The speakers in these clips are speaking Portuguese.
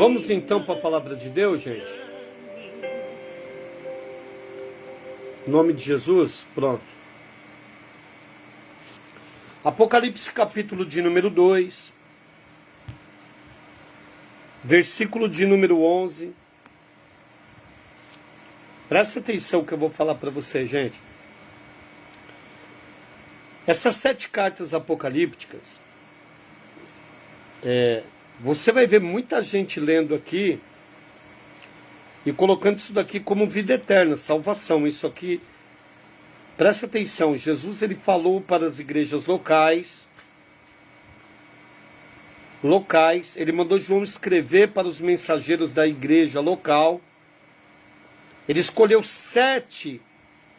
Vamos então para a palavra de Deus, gente? Em nome de Jesus, pronto. Apocalipse capítulo de número 2, versículo de número 11. Presta atenção que eu vou falar para você, gente. Essas 7 cartas apocalípticas, você vai ver muita gente lendo aqui e colocando isso daqui como vida eterna, salvação. Isso aqui, presta atenção, Jesus ele falou para as igrejas locais, ele mandou João escrever para os mensageiros da igreja local. Ele escolheu 7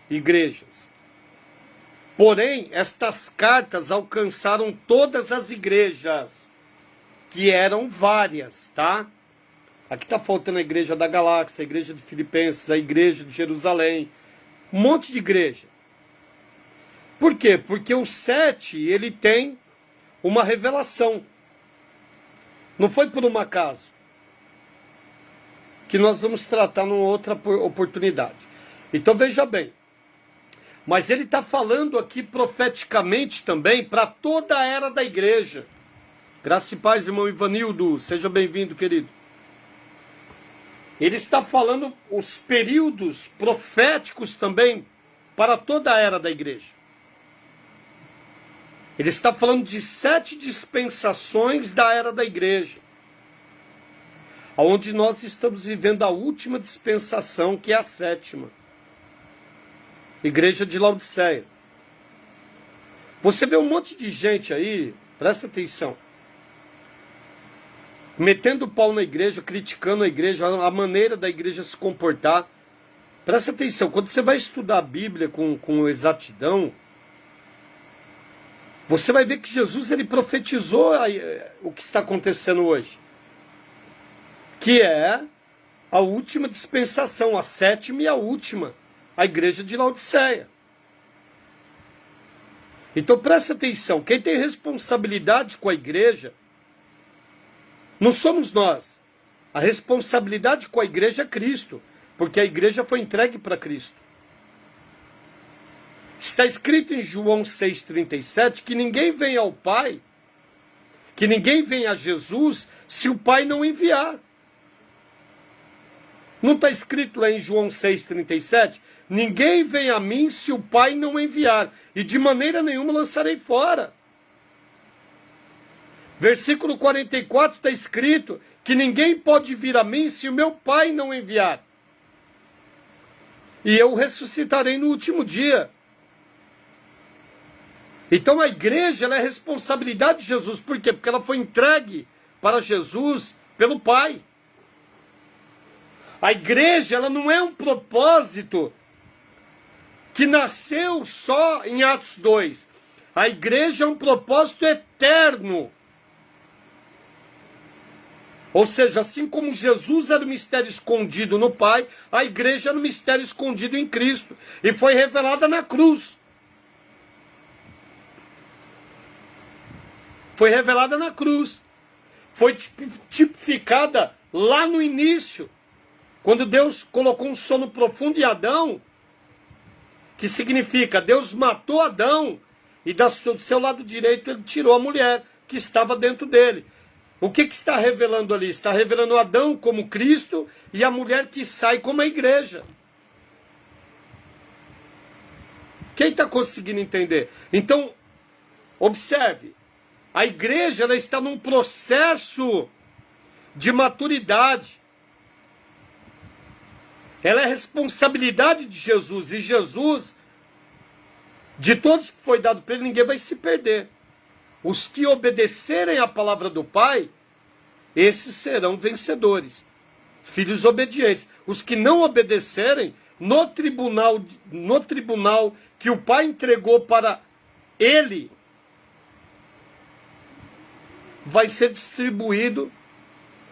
igrejas. Porém, estas cartas alcançaram todas as igrejas, que eram várias, tá? Aqui está faltando a igreja da Galáxia, a igreja de Filipenses, a igreja de Jerusalém, um monte de igreja. Por quê? Porque o 7, ele tem uma revelação. Não foi por um acaso. Que nós vamos tratar numa outra oportunidade. Então veja bem. Mas ele está falando aqui profeticamente também para toda a era da igreja. Graça e paz, irmão Ivanildo. Seja bem-vindo, querido. Ele está falando os períodos proféticos também para toda a era da igreja. Ele está falando de 7 dispensações da era da igreja. Onde nós estamos vivendo a última dispensação, que é a 7ª. Igreja de Laodiceia. Você vê um monte de gente aí, presta atenção, metendo o pau na igreja, criticando a igreja, a maneira da igreja se comportar. Presta atenção, quando você vai estudar a Bíblia com exatidão, você vai ver que Jesus ele profetizou o que está acontecendo hoje. Que é a última dispensação, a 7ª e a última, a igreja de Laodiceia. Então presta atenção, quem tem responsabilidade com a igreja não somos nós. A responsabilidade com a igreja é Cristo, porque a igreja foi entregue para Cristo. Está escrito em João 6,37 que ninguém vem ao Pai, que ninguém vem a Jesus se o Pai não enviar. Não está escrito lá em João 6,37? Ninguém vem a mim se o Pai não enviar, e de maneira nenhuma lançarei fora. Versículo 44 está escrito que ninguém pode vir a mim se o meu Pai não enviar. E eu ressuscitarei no último dia. Então a igreja ela é responsabilidade de Jesus. Por quê? Porque ela foi entregue para Jesus pelo Pai. A igreja ela não é um propósito que nasceu só em Atos 2. A igreja é um propósito eterno. Ou seja, assim como Jesus era um mistério escondido no Pai, a igreja era um mistério escondido em Cristo. E foi revelada na cruz. Foi revelada na cruz. Foi tipificada lá no início. Quando Deus colocou um sono profundo em Adão, que significa Deus matou Adão e do seu lado direito ele tirou a mulher que estava dentro dele. O que está revelando ali? Está revelando Adão como Cristo e a mulher que sai como a igreja. Quem está conseguindo entender? Então, observe, a igreja ela está num processo de maturidade. Ela é responsabilidade de Jesus. E Jesus, de todos que foi dado para ele, ninguém vai se perder. Os que obedecerem à palavra do Pai, esses serão vencedores. Filhos obedientes. Os que não obedecerem, no tribunal que o Pai entregou para ele, vai ser distribuído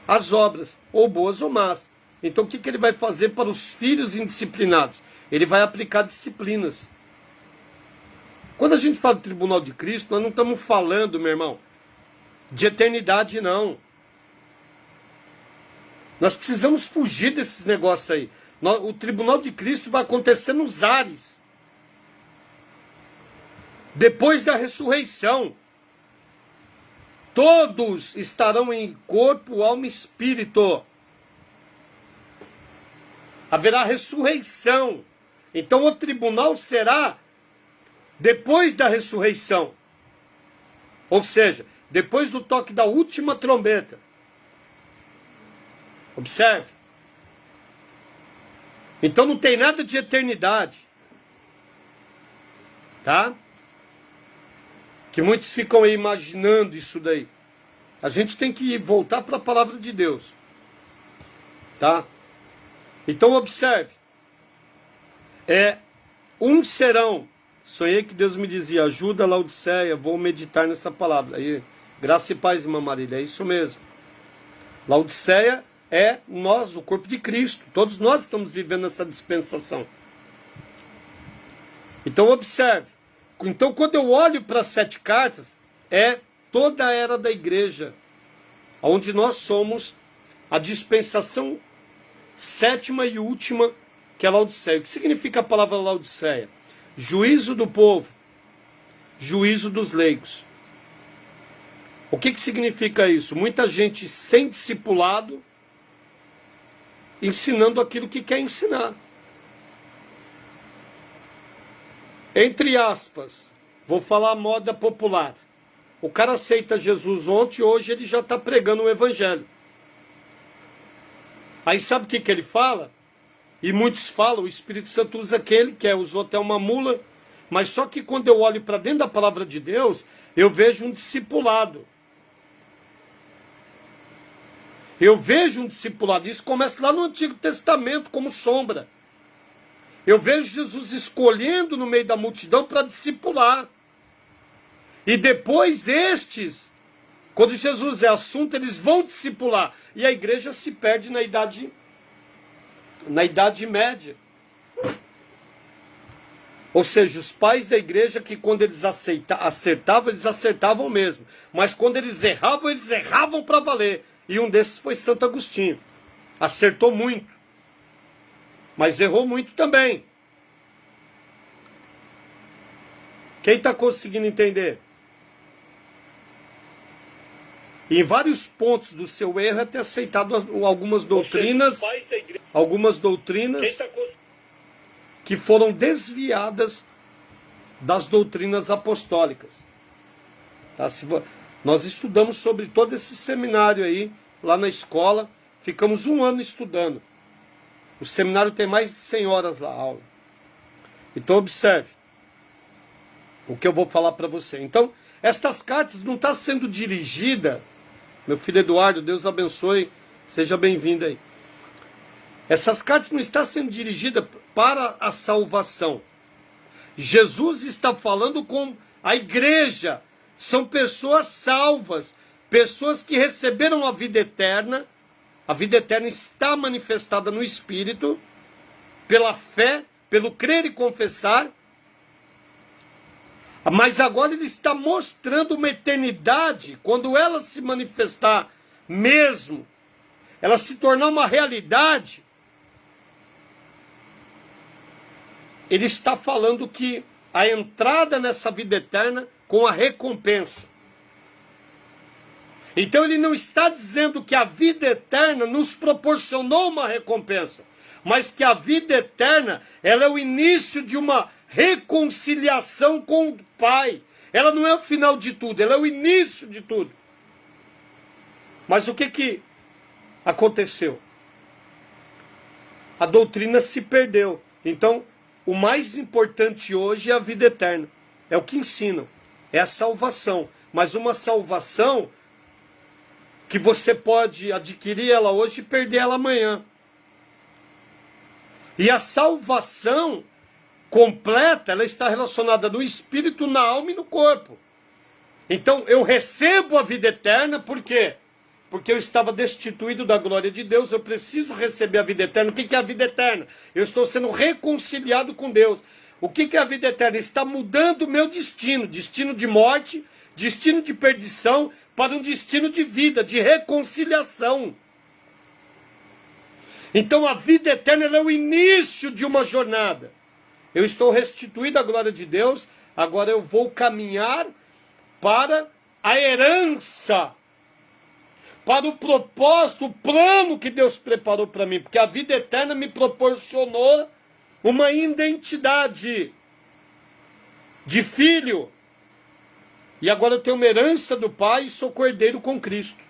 as obras, ou boas ou más. Então o que ele vai fazer para os filhos indisciplinados? Ele vai aplicar disciplinas. Quando a gente fala do tribunal de Cristo, nós não estamos falando, meu irmão, de eternidade, não. Nós precisamos fugir desses negócios aí. O tribunal de Cristo vai acontecer nos ares. Depois da ressurreição. Todos estarão em corpo, alma e espírito. Haverá ressurreição. Então o tribunal será depois da ressurreição. Ou seja, depois do toque da última trombeta. Observe. Então não tem nada de eternidade. Tá? Que muitos ficam aí imaginando isso daí. A gente tem que voltar para a palavra de Deus. Tá? Então observe. Uns serão. Sonhei que Deus me dizia, ajuda Laodiceia, vou meditar nessa palavra. Aí, graça e paz, irmã Marília, é isso mesmo. Laodiceia é nós, o corpo de Cristo. Todos nós estamos vivendo essa dispensação. Então observe. Então quando eu olho para as 7 cartas, é toda a era da igreja, onde nós somos a dispensação 7ª e última, que é Laodiceia. O que significa a palavra Laodiceia? Juízo do povo, juízo dos leigos. O que significa isso? Muita gente sem discipulado, ensinando aquilo que quer ensinar. Entre aspas, vou falar a moda popular. O cara aceita Jesus ontem, hoje ele já está pregando o evangelho. Aí sabe o que ele fala? E muitos falam, o Espírito Santo usa quem ele quer, usou até uma mula. Mas só que quando eu olho para dentro da palavra de Deus, eu vejo um discipulado. Eu vejo um discipulado. Isso começa lá no Antigo Testamento, como sombra. Eu vejo Jesus escolhendo no meio da multidão para discipular. E depois estes, quando Jesus é assunto, eles vão discipular. E a igreja se perde na Idade Média. Ou seja, os pais da igreja que quando eles acertavam, eles acertavam mesmo. Mas quando eles erravam para valer. E um desses foi Santo Agostinho. Acertou muito. Mas errou muito também. Quem está conseguindo entender? E em vários pontos do seu erro é ter aceitado algumas doutrinas, que foram desviadas das doutrinas apostólicas. Tá? Nós estudamos sobre todo esse seminário aí, lá na escola, ficamos 1 ano estudando. O seminário tem mais de 100 horas lá, a aula. Então observe o que eu vou falar para você. Então, estas cartas não estão sendo dirigidas, meu filho Eduardo, Deus abençoe, seja bem-vindo aí. Essas cartas não estão sendo dirigidas para a salvação. Jesus está falando com a igreja. São pessoas salvas, pessoas que receberam a vida eterna. A vida eterna está manifestada no Espírito, pela fé, pelo crer e confessar. Mas agora ele está mostrando uma eternidade, quando ela se manifestar mesmo, ela se tornar uma realidade. Ele está falando que a entrada nessa vida eterna com a recompensa. Então ele não está dizendo que a vida eterna nos proporcionou uma recompensa, mas que a vida eterna, ela é o início de uma reconciliação com o Pai. Ela não é o final de tudo, ela é o início de tudo. Mas o que aconteceu? A doutrina se perdeu. Então, o mais importante hoje é a vida eterna. É o que ensinam. É a salvação. Mas uma salvação que você pode adquirir ela hoje e perder ela amanhã. E a salvação completa, ela está relacionada no espírito, na alma e no corpo. Então, eu recebo a vida eterna, por quê? Porque eu estava destituído da glória de Deus, eu preciso receber a vida eterna. O que é a vida eterna? Eu estou sendo reconciliado com Deus. O que é a vida eterna? Está mudando o meu destino. Destino de morte, destino de perdição, para um destino de vida, de reconciliação. Então a vida eterna ela é o início de uma jornada. Eu estou restituído à glória de Deus, agora eu vou caminhar para a herança, para o propósito, o plano que Deus preparou para mim, porque a vida eterna me proporcionou uma identidade de filho, e agora eu tenho uma herança do Pai e sou cordeiro com Cristo.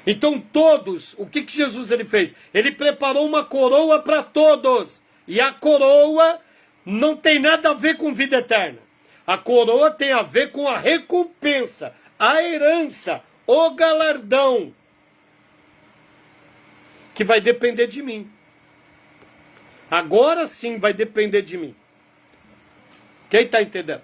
Então todos, o que Jesus ele fez? Ele preparou uma coroa para todos, e a coroa não tem nada a ver com vida eterna. A coroa tem a ver com a recompensa, a herança, o galardão, que vai depender de mim. Agora sim vai depender de mim. Quem está entendendo?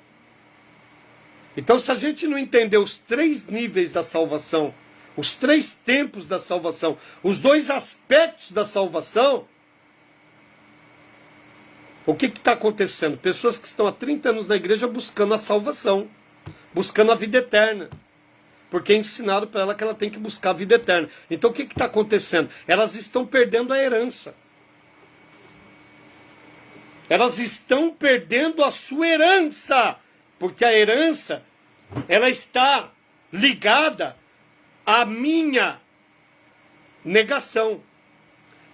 Então, se a gente não entender os 3 níveis da salvação, os 3 tempos da salvação, os 2 aspectos da salvação, o que está acontecendo? Pessoas que estão há 30 anos na igreja buscando a salvação, buscando a vida eterna, porque ensinaram para ela que ela tem que buscar a vida eterna. Então o que está acontecendo? Elas estão perdendo a herança. Elas estão perdendo a sua herança, porque a herança ela está ligada à minha negação.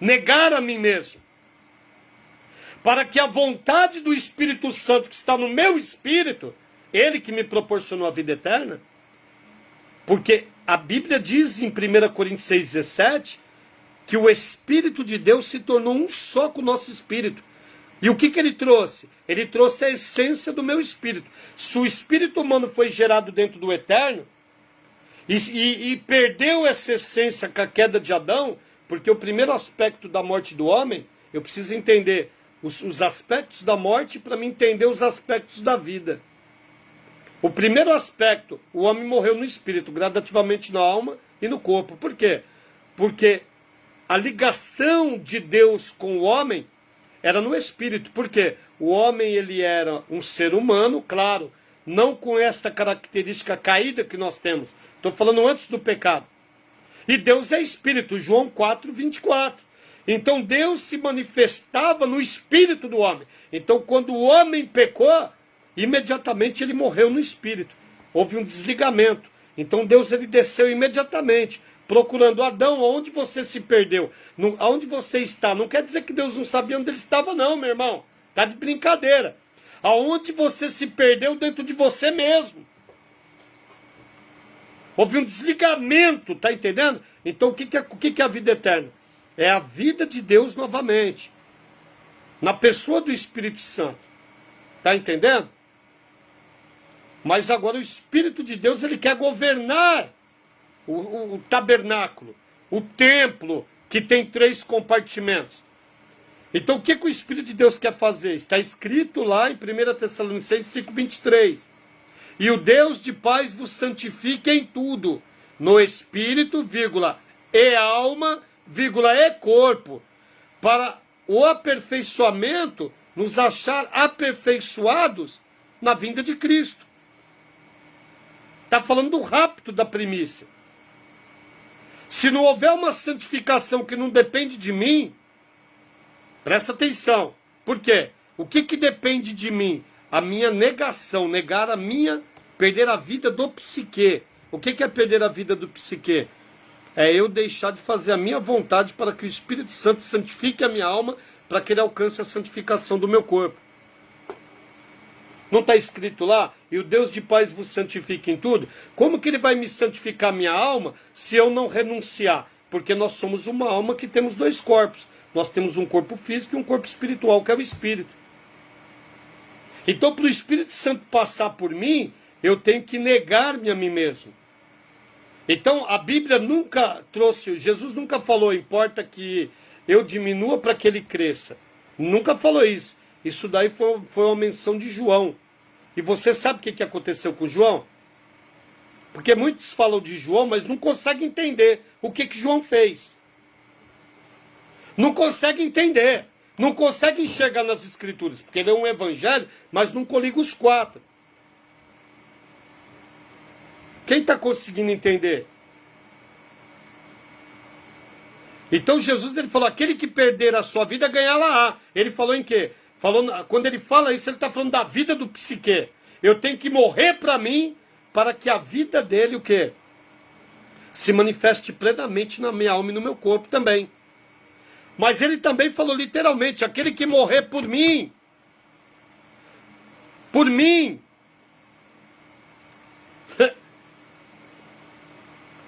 Negar a mim mesmo. Para que a vontade do Espírito Santo que está no meu espírito, ele que me proporcionou a vida eterna, porque a Bíblia diz em 1 Coríntios 6,17 que o Espírito de Deus se tornou um só com o nosso espírito. E o que ele trouxe? Ele trouxe a essência do meu espírito. Se o espírito humano foi gerado dentro do eterno e perdeu essa essência com a queda de Adão, porque o primeiro aspecto da morte do homem, eu preciso entender os aspectos da morte para me entender os aspectos da vida. O primeiro aspecto, o homem morreu no espírito, gradativamente na alma e no corpo. Por quê? Porque a ligação de Deus com o homem era no espírito. Por quê? O homem ele era um ser humano, claro, não com esta característica caída que nós temos. Estou falando antes do pecado. E Deus é espírito, João 4:24. Então Deus se manifestava no espírito do homem. Então quando o homem pecou, imediatamente ele morreu no espírito. Houve um desligamento. Então Deus ele desceu imediatamente, procurando Adão, onde você se perdeu, aonde você está. Não quer dizer que Deus não sabia onde ele estava não, meu irmão. Está de brincadeira. Aonde você se perdeu dentro de você mesmo. Houve um desligamento, tá entendendo? Então o que é a vida eterna? É a vida de Deus novamente. Na pessoa do Espírito Santo. Tá entendendo? Mas agora o Espírito de Deus ele quer governar o tabernáculo, o templo, que tem 3 compartimentos. Então o que o Espírito de Deus quer fazer? Está escrito lá em 1 Tessalonicenses 5:23. E o Deus de paz vos santifique em tudo, no espírito, vírgula, e alma, vírgula, e corpo, para o aperfeiçoamento, nos achar aperfeiçoados na vinda de Cristo. Está falando do rapto da primícia. Se não houver uma santificação que não depende de mim, presta atenção. Por quê? O que depende de mim? A minha negação, negar a minha, perder a vida do psique. O que é perder a vida do psique? É eu deixar de fazer a minha vontade para que o Espírito Santo santifique a minha alma, para que ele alcance a santificação do meu corpo. Não está escrito lá? E o Deus de paz vos santifique em tudo? Como que ele vai me santificar a minha alma se eu não renunciar? Porque nós somos uma alma que temos 2 corpos. Nós temos um corpo físico e um corpo espiritual, que é o Espírito. Então, para o Espírito Santo passar por mim, eu tenho que negar-me a mim mesmo. Então, a Bíblia nunca trouxe, Jesus nunca falou, importa que eu diminua para que ele cresça. Nunca falou isso. Isso daí foi uma menção de João. E você sabe o que aconteceu com João? Porque muitos falam de João, mas não conseguem entender o que João fez. Não conseguem entender. Não consegue enxergar nas Escrituras, porque ele é um evangelho, mas não coliga os 4. Quem está conseguindo entender? Então Jesus ele falou, aquele que perder a sua vida, ganhá-la-á. Ele falou em quê? Quando ele fala isso, ele está falando da vida do psique. Eu tenho que morrer para mim, para que a vida dele, o quê? Se manifeste plenamente na minha alma e no meu corpo também. Mas ele também falou literalmente, aquele que morrer por mim,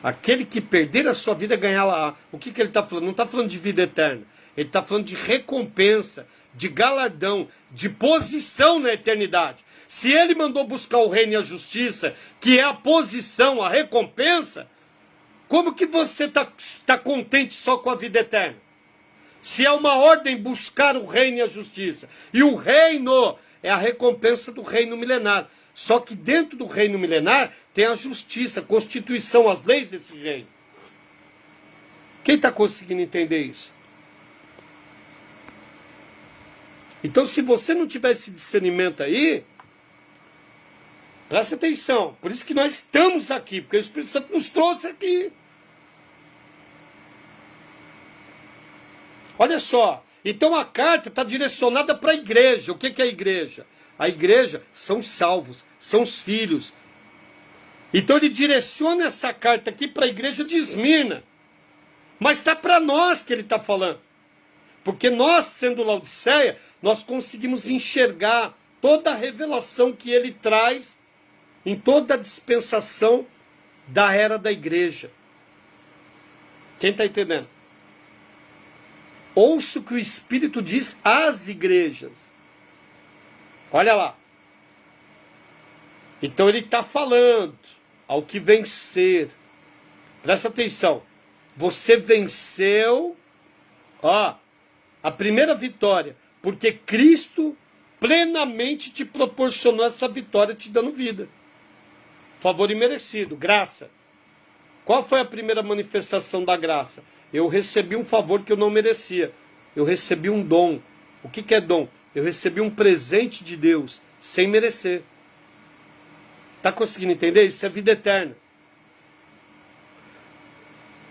aquele que perder a sua vida, ganhá-la-á. O que ele está falando? Não está falando de vida eterna. Ele está falando de recompensa, de galardão, de posição na eternidade. Se ele mandou buscar o reino e a justiça, que é a posição, a recompensa, como que você está contente só com a vida eterna? Se é uma ordem buscar o reino e a justiça. E o reino é a recompensa do reino milenar. Só que dentro do reino milenar tem a justiça, a constituição, as leis desse reino. Quem está conseguindo entender isso? Então, se você não tiver esse discernimento aí, presta atenção. Por isso que nós estamos aqui, porque o Espírito Santo nos trouxe aqui. Olha só. Então a carta está direcionada para a igreja. O que é a igreja? A igreja são os salvos, são os filhos. Então ele direciona essa carta aqui para a igreja de Esmirna. Mas está para nós que ele está falando. Porque nós, sendo Laodiceia, nós conseguimos enxergar toda a revelação que ele traz em toda a dispensação da era da igreja. Quem está entendendo? Ouça o que o Espírito diz às igrejas. Olha lá. Então ele está falando ao que vencer. Presta atenção. Você venceu, a primeira vitória, porque Cristo plenamente te proporcionou essa vitória, te dando vida. Favor imerecido, graça. Qual foi a primeira manifestação da graça? Eu recebi um favor que eu não merecia. Eu recebi um dom. O que é dom? Eu recebi um presente de Deus, sem merecer. Está conseguindo entender? Isso é vida eterna.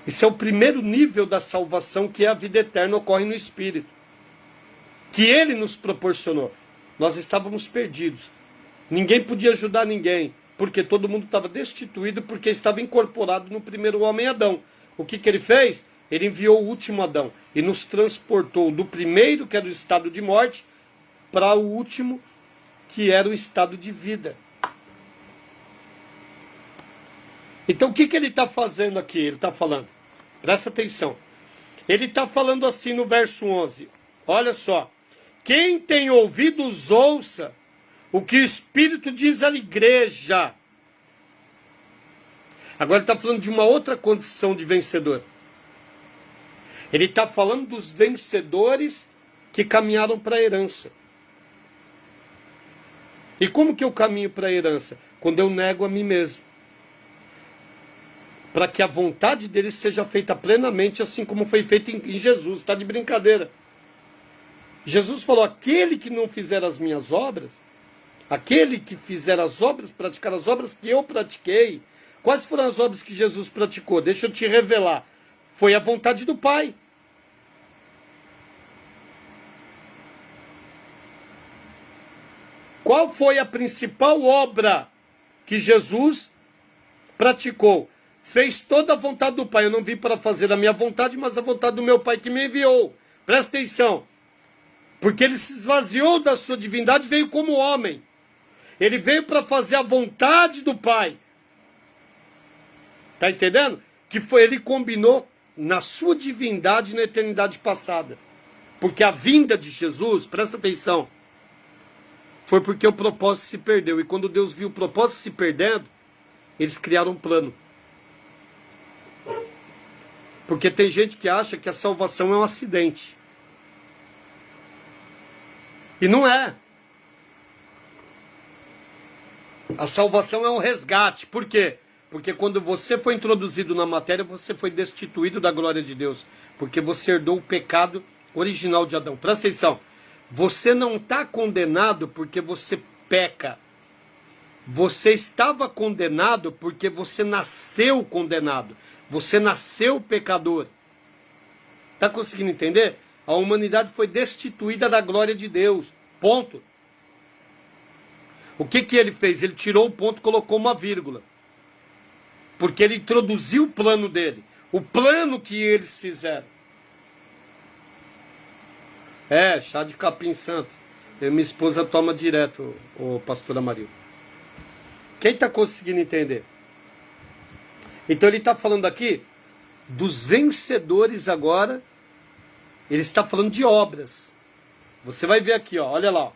Isso é o primeiro nível da salvação, que é a vida eterna, ocorre no Espírito. Que Ele nos proporcionou. Nós estávamos perdidos. Ninguém podia ajudar ninguém, porque todo mundo estava destituído, porque estava incorporado no primeiro homem Adão. O que ele fez? Ele enviou o último Adão e nos transportou do primeiro, que era o estado de morte, para o último, que era o estado de vida. Então o que ele está fazendo aqui? Ele está falando, presta atenção. Ele está falando assim no verso 11. Olha só. Quem tem ouvidos, ouça o que o Espírito diz à igreja. Agora ele está falando de uma outra condição de vencedor. Ele está falando dos vencedores que caminharam para a herança. E como que eu caminho para a herança? Quando eu nego a mim mesmo. Para que a vontade dele seja feita plenamente, assim como foi feita em Jesus. Está de brincadeira. Jesus falou, aquele que não fizer as minhas obras, aquele que fizer as obras, praticar as obras que eu pratiquei. Quais foram as obras que Jesus praticou? Deixa eu te revelar. Foi a vontade do Pai. Qual foi a principal obra que Jesus praticou? Fez toda a vontade do Pai. Eu não vim para fazer a minha vontade, mas a vontade do meu Pai que me enviou. Presta atenção. Porque ele se esvaziou da sua divindade e veio como homem. Ele veio para fazer a vontade do Pai. Está entendendo? Ele combinou na sua divindade na eternidade passada. Porque a vinda de Jesus, presta atenção, foi porque o propósito se perdeu. E quando Deus viu o propósito se perdendo, eles criaram um plano. Porque tem gente que acha que a salvação é um acidente. E não é. A salvação é um resgate. Por quê? Porque quando você foi introduzido na matéria, você foi destituído da glória de Deus. Porque você herdou o pecado original de Adão. Presta atenção. Você não está condenado porque você peca. Você estava condenado porque você nasceu condenado. Você nasceu pecador. Está conseguindo entender? A humanidade foi destituída da glória de Deus. Ponto. O que ele fez? Ele tirou o ponto e colocou uma vírgula. Porque ele introduziu o plano dele. O plano que eles fizeram. Chá de capim santo. Minha esposa toma direto, o pastor Amarildo. Quem está conseguindo entender? Então ele está falando aqui dos vencedores agora. Ele está falando de obras. Você vai ver aqui, ó, olha lá. Ó.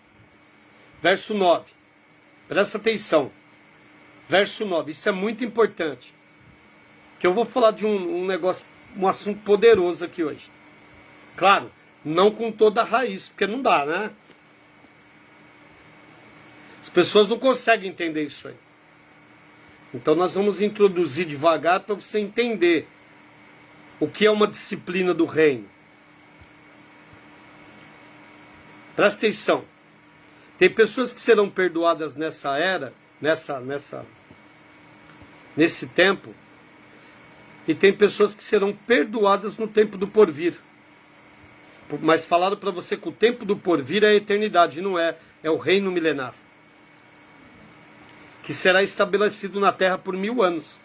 Verso 9. Presta atenção. Verso 9. Isso é muito importante. Que eu vou falar de um negócio, um assunto poderoso aqui hoje. Claro, não com toda a raiz, porque não dá, né? As pessoas não conseguem entender isso aí. Então nós vamos introduzir devagar para você entender o que é uma disciplina do reino. Presta atenção. Tem pessoas que serão perdoadas nessa era, nesse tempo, e tem pessoas que serão perdoadas no tempo do porvir. Mas falaram para você que o tempo do porvir é a eternidade, não é? É o reino milenar. Que será estabelecido na terra por 1000 anos.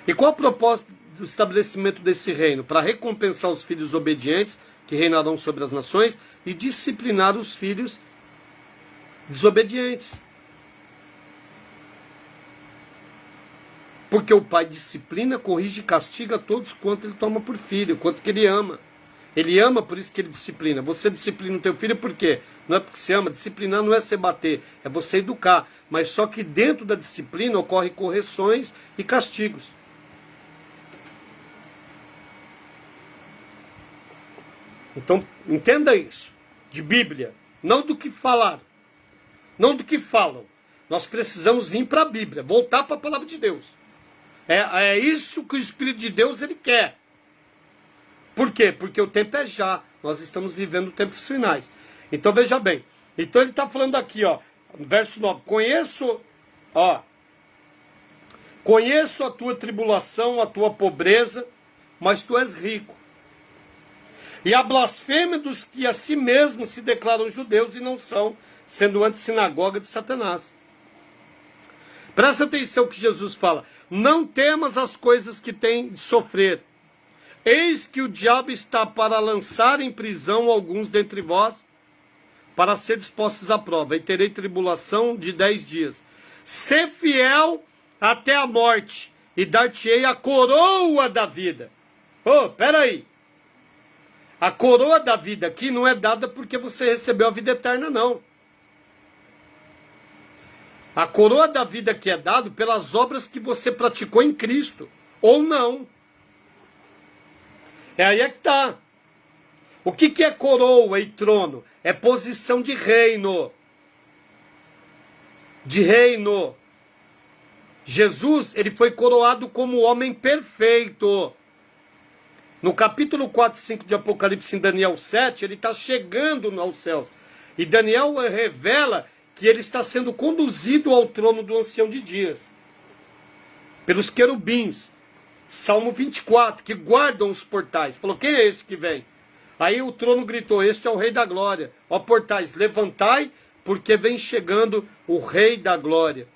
E qual o propósito do estabelecimento desse reino? Para recompensar os filhos obedientes, que reinarão sobre as nações, e disciplinar os filhos desobedientes. Porque o pai disciplina, corrige e castiga todos quanto ele toma por filho, quanto que ele ama. Ele ama, por isso que ele disciplina. Você disciplina o teu filho por quê? Não é porque você ama. Disciplinar não é você bater, é você educar. Mas só que dentro da disciplina ocorrem correções e castigos. Então, entenda isso. De Bíblia. Não do que falaram. Não do que falam. Nós precisamos vir para a Bíblia. Voltar para a palavra de Deus. É isso que o Espírito de Deus ele quer. Por quê? Porque o tempo é já. Nós estamos vivendo tempos finais. Então veja bem. Então ele está falando aqui, ó, verso 9. Conheço a tua tribulação, a tua pobreza, mas tu és rico. E a blasfêmia dos que a si mesmos se declaram judeus e não são, sendo antes sinagoga de Satanás. Presta atenção que Jesus fala. Não temas as coisas que tem de sofrer. Eis que o diabo está para lançar em prisão alguns dentre vós, para ser dispostos à prova. E terei tribulação de 10 dias. Sê fiel até a morte, e dar-te-ei a coroa da vida. Peraí. A coroa da vida aqui não é dada porque você recebeu a vida eterna, não. A coroa da vida aqui é dada pelas obras que você praticou em Cristo, ou não. Aí é que está. O que é coroa e trono? É posição de reino. De reino. Jesus, ele foi coroado como homem perfeito. No capítulo 4 e 5 de Apocalipse, em Daniel 7, ele está chegando aos céus. E Daniel revela que ele está sendo conduzido ao trono do ancião de dias. Pelos querubins. Salmo 24, que guardam os portais. Falou, quem é esse que vem? Aí o trono gritou, este é o rei da glória. Ó portais, levantai, porque vem chegando o rei da glória.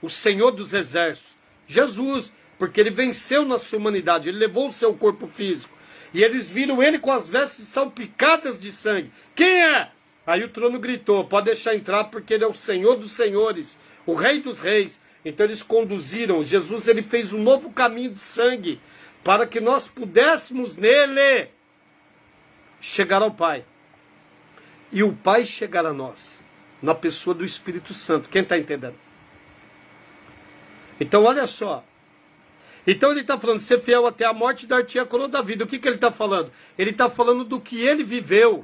O Senhor dos exércitos. Jesus, porque ele venceu na sua humanidade. Ele levou o seu corpo físico. E eles viram ele com as vestes salpicadas de sangue. Quem é? Aí o trono gritou, pode deixar entrar, porque ele é o Senhor dos senhores, o rei dos reis. Então eles conduziram, Jesus ele fez um novo caminho de sangue, para que nós pudéssemos nele chegar ao Pai. E o Pai chegar a nós, na pessoa do Espírito Santo. Quem está entendendo? Então olha só. Então ele está falando, ser fiel até a morte e dar-te a coroa da vida. O que ele está falando? Ele está falando do que ele viveu.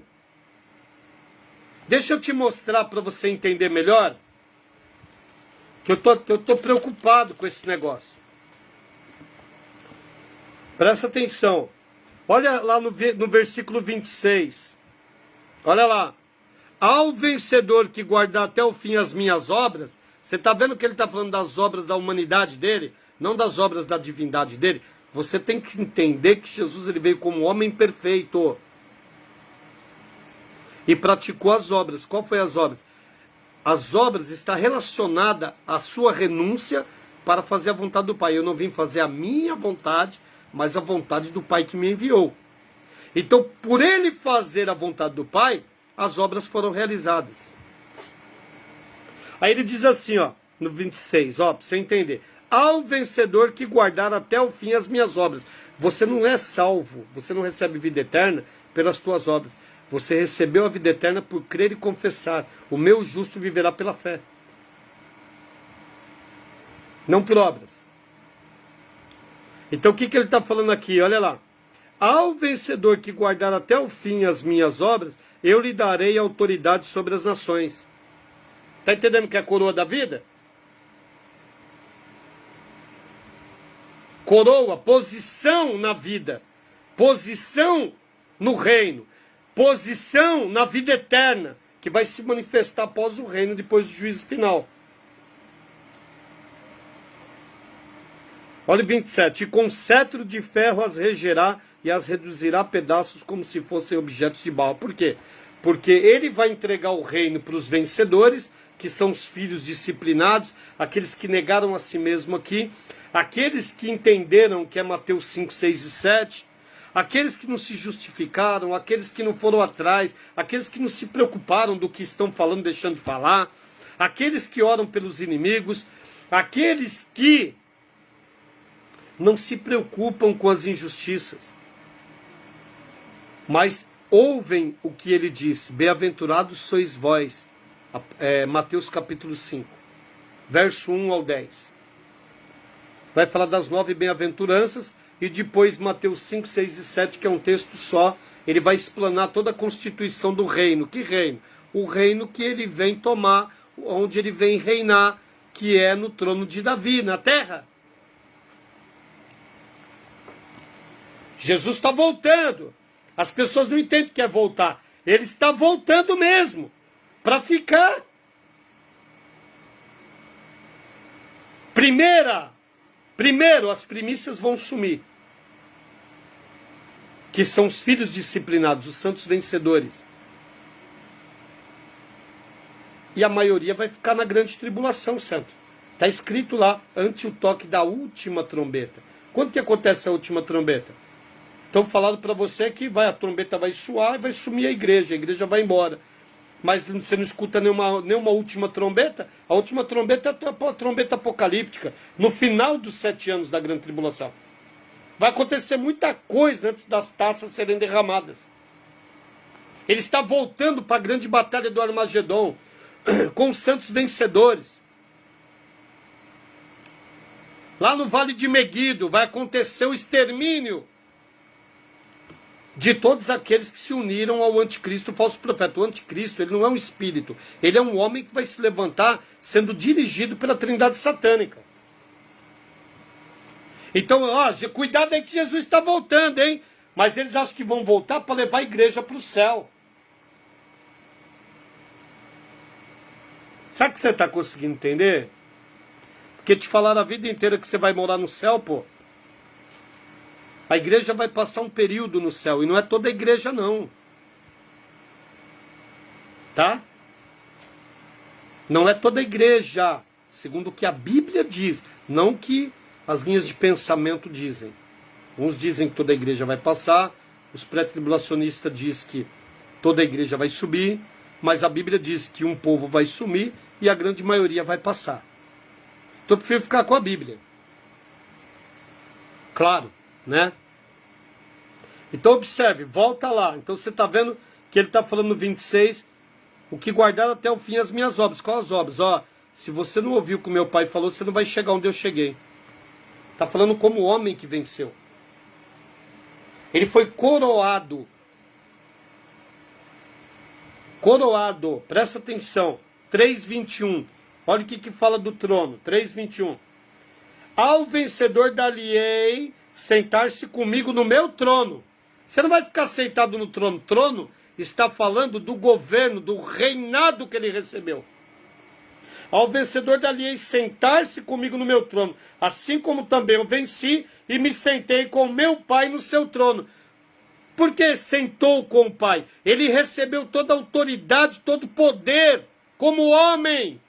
Deixa eu te mostrar para você entender melhor. Que eu tô preocupado com esse negócio. Presta atenção. Olha lá no versículo 26. Olha lá. Ao vencedor que guardar até o fim as minhas obras. Você está vendo que ele está falando das obras da humanidade dele? Não das obras da divindade dele. Você tem que entender que Jesus ele veio como homem perfeito. E praticou as obras. Qual foi as obras? As obras estão relacionadas à sua renúncia para fazer a vontade do Pai. Eu não vim fazer a minha vontade, mas a vontade do Pai que me enviou. Então, por ele fazer a vontade do Pai, as obras foram realizadas. Aí ele diz assim, ó, no 26, ó, para você entender. Ao vencedor que guardar até o fim as minhas obras. Você não é salvo, você não recebe vida eterna pelas tuas obras. Você recebeu a vida eterna por crer e confessar. O meu justo viverá pela fé. Não por obras. Então o que ele está falando aqui? Olha lá. Ao vencedor que guardar até o fim as minhas obras, eu lhe darei autoridade sobre as nações. Está entendendo que é a coroa da vida? Coroa, posição na vida. Posição no reino. Posição na vida eterna, que vai se manifestar após o reino, depois do juízo final. Olha o 27. E com cetro de ferro as regerá e as reduzirá a pedaços como se fossem objetos de barro. Por quê? Porque ele vai entregar o reino para os vencedores, que são os filhos disciplinados, aqueles que negaram a si mesmo aqui, aqueles que entenderam que é Mateus 5, 6 e 7, aqueles que não se justificaram, aqueles que não foram atrás, aqueles que não se preocuparam do que estão falando, deixando de falar, aqueles que oram pelos inimigos, aqueles que não se preocupam com as injustiças, mas ouvem o que ele disse. Bem-aventurados sois vós. Mateus capítulo 5, verso 1 ao 10. Vai falar das 9 bem-aventuranças e depois Mateus 5, 6 e 7, que é um texto só. Ele vai explanar toda a constituição do reino. Que reino? O reino que ele vem tomar, onde ele vem reinar, que é no trono de Davi, na terra. Jesus está voltando. As pessoas não entendem o que é voltar. Ele está voltando mesmo, para ficar. Primeiro, as primícias vão sumir, que são os filhos disciplinados, os santos vencedores. E a maioria vai ficar na grande tribulação, santo. Está escrito lá, ante o toque da última trombeta. Quando que acontece a última trombeta? Estão falando para você que a trombeta vai soar e vai sumir a igreja vai embora. Mas você não escuta nenhuma última trombeta? A última trombeta é a trombeta apocalíptica, no final dos 7 anos da grande tribulação. Vai acontecer muita coisa antes das taças serem derramadas. Ele está voltando para a grande batalha do Armagedon, com os santos vencedores. Lá no Vale de Meguido vai acontecer o extermínio de todos aqueles que se uniram ao anticristo, o falso profeta. O anticristo, ele não é um espírito, ele é um homem que vai se levantar sendo dirigido pela trindade satânica. Então, cuidado aí que Jesus está voltando, hein? Mas eles acham que vão voltar para levar a igreja para o céu. Sabe o que você está conseguindo entender? Porque te falaram a vida inteira que você vai morar no céu, pô. A igreja vai passar um período no céu. E não é toda a igreja, não. Tá? Não é toda a igreja. Segundo o que a Bíblia diz. Não o que as linhas de pensamento dizem. Uns dizem que toda a igreja vai passar. Os pré-tribulacionistas dizem que toda a igreja vai subir. Mas a Bíblia diz que um povo vai sumir e a grande maioria vai passar. Então eu prefiro ficar com a Bíblia. Claro, né? Então observe, volta lá. Então você está vendo que ele está falando no 26, o que guardar até o fim as minhas obras. Quais as obras? Se você não ouviu o que o meu pai falou, você não vai chegar onde eu cheguei. Está falando como homem que venceu. Ele foi coroado. Coroado, presta atenção. 3:21. Olha o que fala do trono. 3:21. Ao vencedor dar-lhe-ei sentar-se comigo no meu trono. Você não vai ficar sentado no trono. Trono está falando do governo, do reinado que ele recebeu. Ao vencedor dali sentar-se comigo no meu trono, assim como também eu venci e me sentei com meu Pai no seu trono. Por que sentou com o Pai? Ele recebeu toda a autoridade, todo o poder, como homem.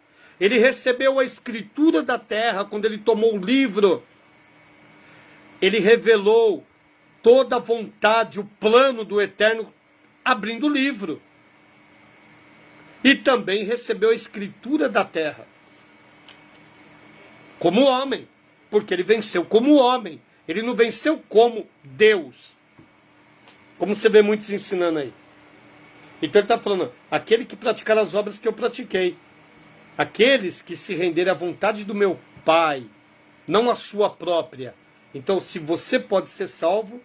Ele recebeu a escritura da terra quando ele tomou o livro. Ele revelou toda a vontade, o plano do Eterno, abrindo o livro. E também recebeu a escritura da terra. Como homem. Porque ele venceu como homem. Ele não venceu como Deus. Como você vê muitos ensinando aí. Então ele está falando, aquele que praticar as obras que eu pratiquei. Aqueles que se renderem à vontade do meu Pai, não à sua própria. Então, se você pode ser salvo,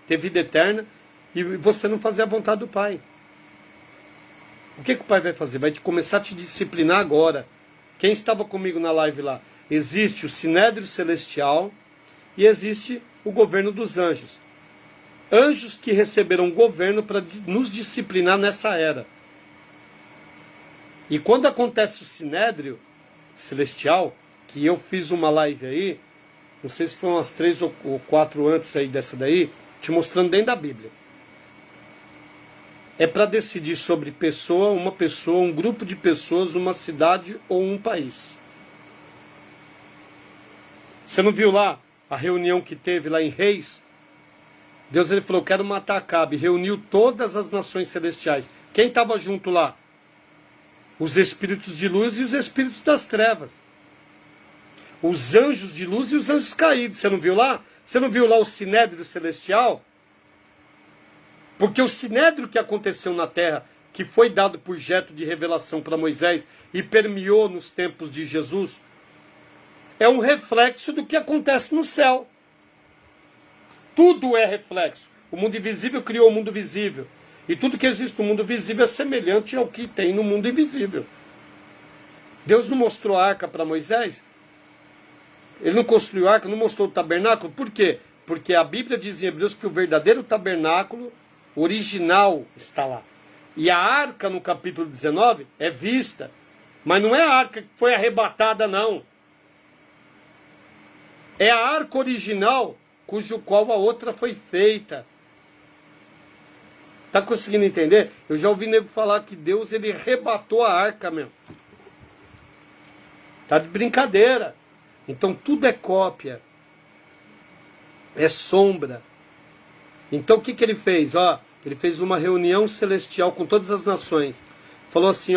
ter vida eterna, e você não fazer a vontade do Pai. O que o Pai vai fazer? Vai começar a te disciplinar agora. Quem estava comigo na live lá? Existe o Sinédrio Celestial e existe o governo dos anjos. Anjos que receberam o governo para nos disciplinar nessa era. E quando acontece o Sinédrio Celestial, que eu fiz uma live aí, não sei se foi umas 3 ou 4 antes aí dessa daí, te mostrando dentro da Bíblia. É para decidir sobre uma pessoa, um grupo de pessoas, uma cidade ou um país. Você não viu lá a reunião que teve lá em Reis? Deus ele falou, quero matar Acabe. Reuniu todas as nações celestiais. Quem estava junto lá? Os espíritos de luz e os espíritos das trevas. Os anjos de luz e os anjos caídos. Você não viu lá? Você não viu lá o Sinédrio Celestial? Porque o Sinédrio que aconteceu na terra, que foi dado por jeito de revelação para Moisés e permeou nos tempos de Jesus, é um reflexo do que acontece no céu. Tudo é reflexo. O mundo invisível criou o mundo visível. E tudo que existe no mundo visível é semelhante ao que tem no mundo invisível. Deus não mostrou a arca para Moisés? Ele não construiu a arca, não mostrou o tabernáculo? Por quê? Porque a Bíblia diz em Hebreus que o verdadeiro tabernáculo original está lá. E a arca, no capítulo 19, é vista. Mas não é a arca que foi arrebatada, não. É a arca original, cujo qual a outra foi feita. Tá conseguindo entender? Eu já ouvi nego falar que Deus ele arrebatou a arca, meu. Tá de brincadeira. Então tudo é cópia. É sombra. Então o que ele fez? Ele fez uma reunião celestial com todas as nações. Falou assim,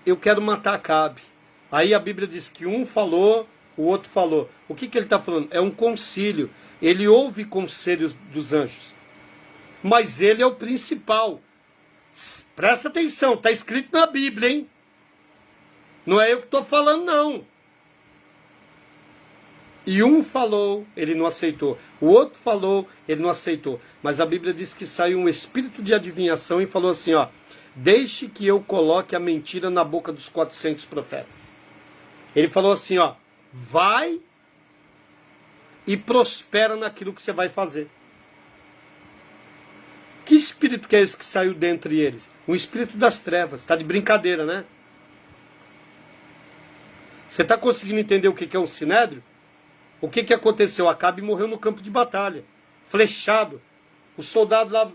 eu quero matar Acabe. Aí a Bíblia diz que um falou, o outro falou. O que ele está falando? É um concílio. Ele ouve conselhos dos anjos. Mas ele é o principal. Presta atenção, está escrito na Bíblia, hein? Não é eu que estou falando, não. E um falou, ele não aceitou. O outro falou, ele não aceitou. Mas a Bíblia diz que saiu um espírito de adivinhação e falou assim, deixe que eu coloque a mentira na boca dos 400 profetas. Ele falou assim, vai e prospera naquilo que você vai fazer. Que espírito que é esse que saiu dentre eles? Um espírito das trevas. Está de brincadeira, né? Você está conseguindo entender o que é um sinédrio? O que aconteceu? Acabe morreu no campo de batalha. Flechado. O soldado lá,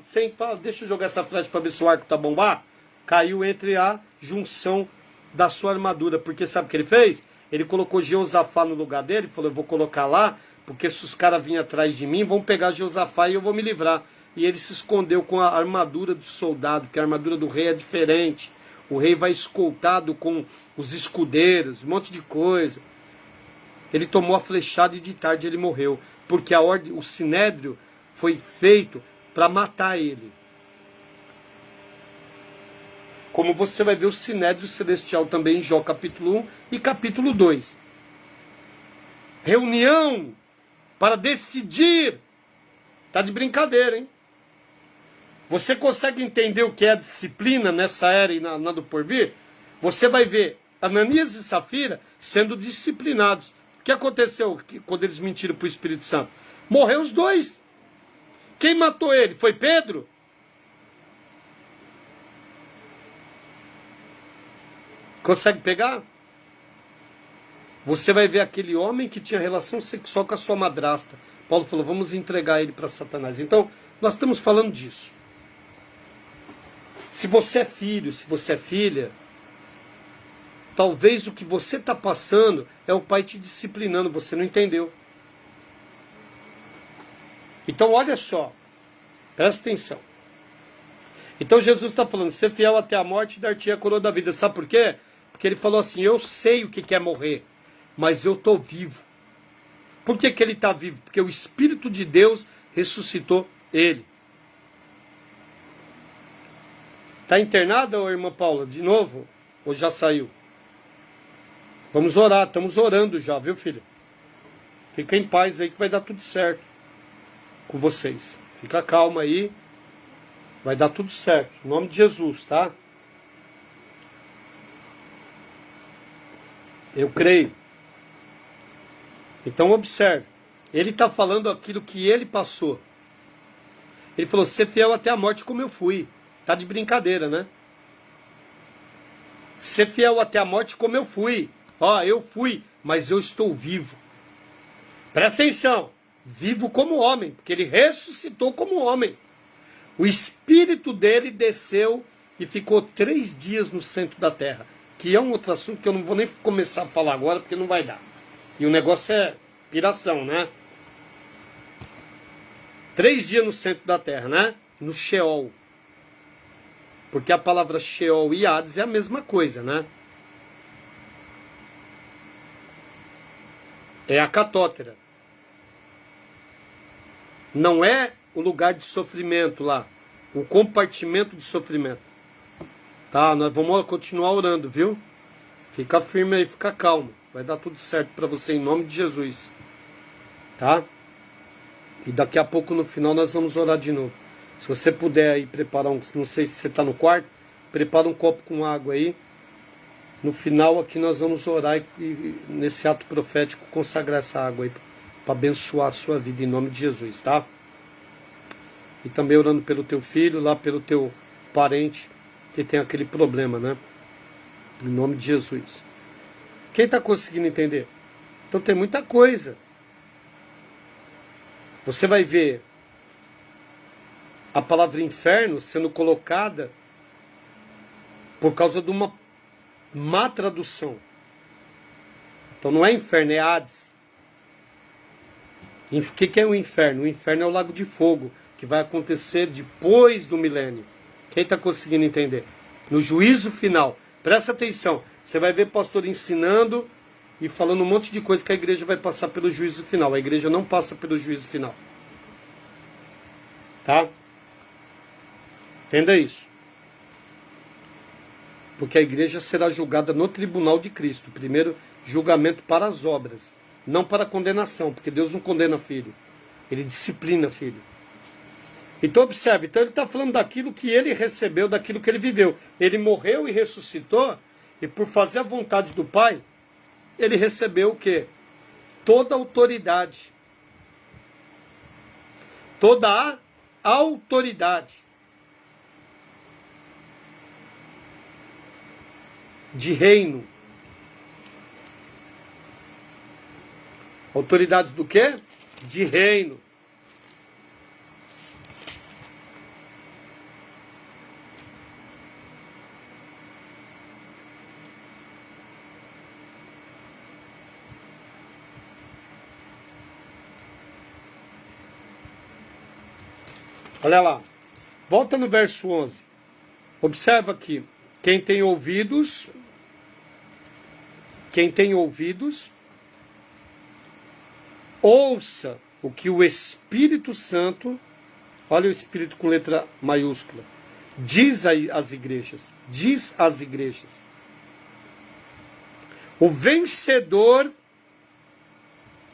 deixa eu jogar essa flecha para ver se o arco está bombar. Caiu entre a junção da sua armadura. Porque sabe o que ele fez? Ele colocou Jeosafá no lugar dele. Falou, eu vou colocar lá, porque se os caras virem atrás de mim, vão pegar Jeosafá e eu vou me livrar. E ele se escondeu com a armadura do soldado, porque a armadura do rei é diferente. O rei vai escoltado com os escudeiros, um monte de coisa. Ele tomou a flechada e de tarde ele morreu. Porque o sinédrio foi feito para matar ele. Como você vai ver o sinédrio celestial também em Jó capítulo 1 e capítulo 2. Reunião para decidir. Tá de brincadeira, hein? Você consegue entender o que é a disciplina nessa era e na do porvir? Você vai ver Ananias e Safira sendo disciplinados. O que aconteceu quando eles mentiram para o Espírito Santo? Morreu os dois. Quem matou ele? Foi Pedro? Consegue pegar? Você vai ver aquele homem que tinha relação sexual com a sua madrasta. Paulo falou, vamos entregar ele para Satanás. Então, nós estamos falando disso. Se você é filho, se você é filha, talvez o que você está passando é o pai te disciplinando, você não entendeu. Então, olha só, presta atenção. Então, Jesus está falando, ser fiel até a morte e dar-te a coroa da vida. Sabe por quê? Porque ele falou assim, eu sei o que é morrer, mas eu estou vivo. Por que ele está vivo? Porque o Espírito de Deus ressuscitou ele. Está internada, ô irmã Paula, de novo? Ou já saiu? Vamos orar, estamos orando já, viu, filha? Fica em paz aí que vai dar tudo certo com vocês. Fica calma aí, vai dar tudo certo. Em nome de Jesus, tá? Eu creio. Então observe, ele está falando aquilo que ele passou. Ele falou, ser fiel até a morte como eu fui. Tá de brincadeira, né? Ser fiel até a morte como eu fui. Ó, eu fui, mas eu estou vivo. Presta atenção, vivo como homem, porque ele ressuscitou como homem. O espírito dele desceu e ficou 3 dias no centro da terra. Que é um outro assunto que eu não vou nem começar a falar agora, porque não vai dar. E o negócio é piração, né? 3 dias no centro da terra, né? No Sheol. Porque a palavra Sheol e Hades é a mesma coisa, né? É a catótera. Não é o lugar de sofrimento lá. O compartimento de sofrimento. Tá? Nós vamos continuar orando, viu? Fica firme aí, fica calmo. Vai dar tudo certo para você em nome de Jesus. Tá? E daqui a pouco no final nós vamos orar de novo. Se você puder aí preparar não sei se você está no quarto, prepara um copo com água aí. No final aqui nós vamos orar e nesse ato profético consagrar essa água aí para abençoar a sua vida em nome de Jesus, tá? E também orando pelo teu filho, lá pelo teu parente que tem aquele problema, né? Em nome de Jesus. Quem está conseguindo entender? Então tem muita coisa. Você vai ver a palavra inferno sendo colocada por causa de uma má tradução. Então não é inferno, é Hades. O que é o inferno? O inferno é o lago de fogo, que vai acontecer depois do milênio. Quem está conseguindo entender? No juízo final. Presta atenção. Você vai ver pastor ensinando e falando um monte de coisa que a igreja vai passar pelo juízo final. A igreja não passa pelo juízo final. Tá? Entenda isso. Porque a igreja será julgada no tribunal de Cristo. Primeiro, julgamento para as obras, não para a condenação, porque Deus não condena filho. Ele disciplina filho. Então observe, então ele está falando daquilo que ele recebeu, daquilo que ele viveu. Ele morreu e ressuscitou, e por fazer a vontade do Pai, ele recebeu o quê? Toda a autoridade. Toda a autoridade de reino. Autoridade do quê? De reino. Olha lá. Volta no verso 11. Observa aqui. Quem tem ouvidos, ouça o que o Espírito Santo, olha o Espírito com letra maiúscula, diz às igrejas. Diz às igrejas. O vencedor,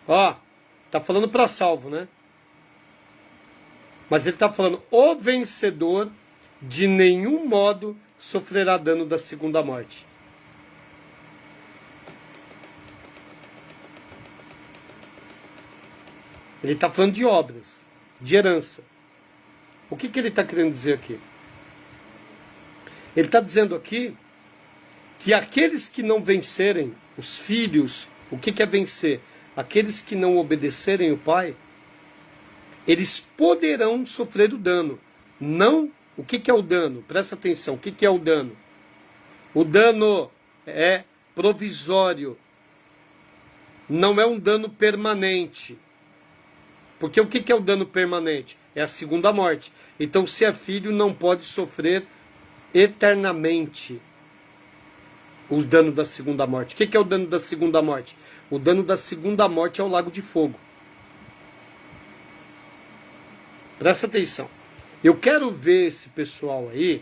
ó, tá falando para salvo, né? Mas ele está falando, o vencedor de nenhum modo sofrerá dano da segunda morte. Ele está falando de obras, de herança. O que ele está querendo dizer aqui? Ele está dizendo aqui que aqueles que não vencerem, os filhos, o que é vencer? Aqueles que não obedecerem o pai, eles poderão sofrer o dano. Não, o que é o dano? Presta atenção, o que é o dano? O dano é provisório, não é um dano permanente. Porque o que é o dano permanente? É a segunda morte. Então, se é filho, não pode sofrer eternamente o dano da segunda morte. O que é o dano da segunda morte? O dano da segunda morte é o lago de fogo. Presta atenção. Eu quero ver esse pessoal aí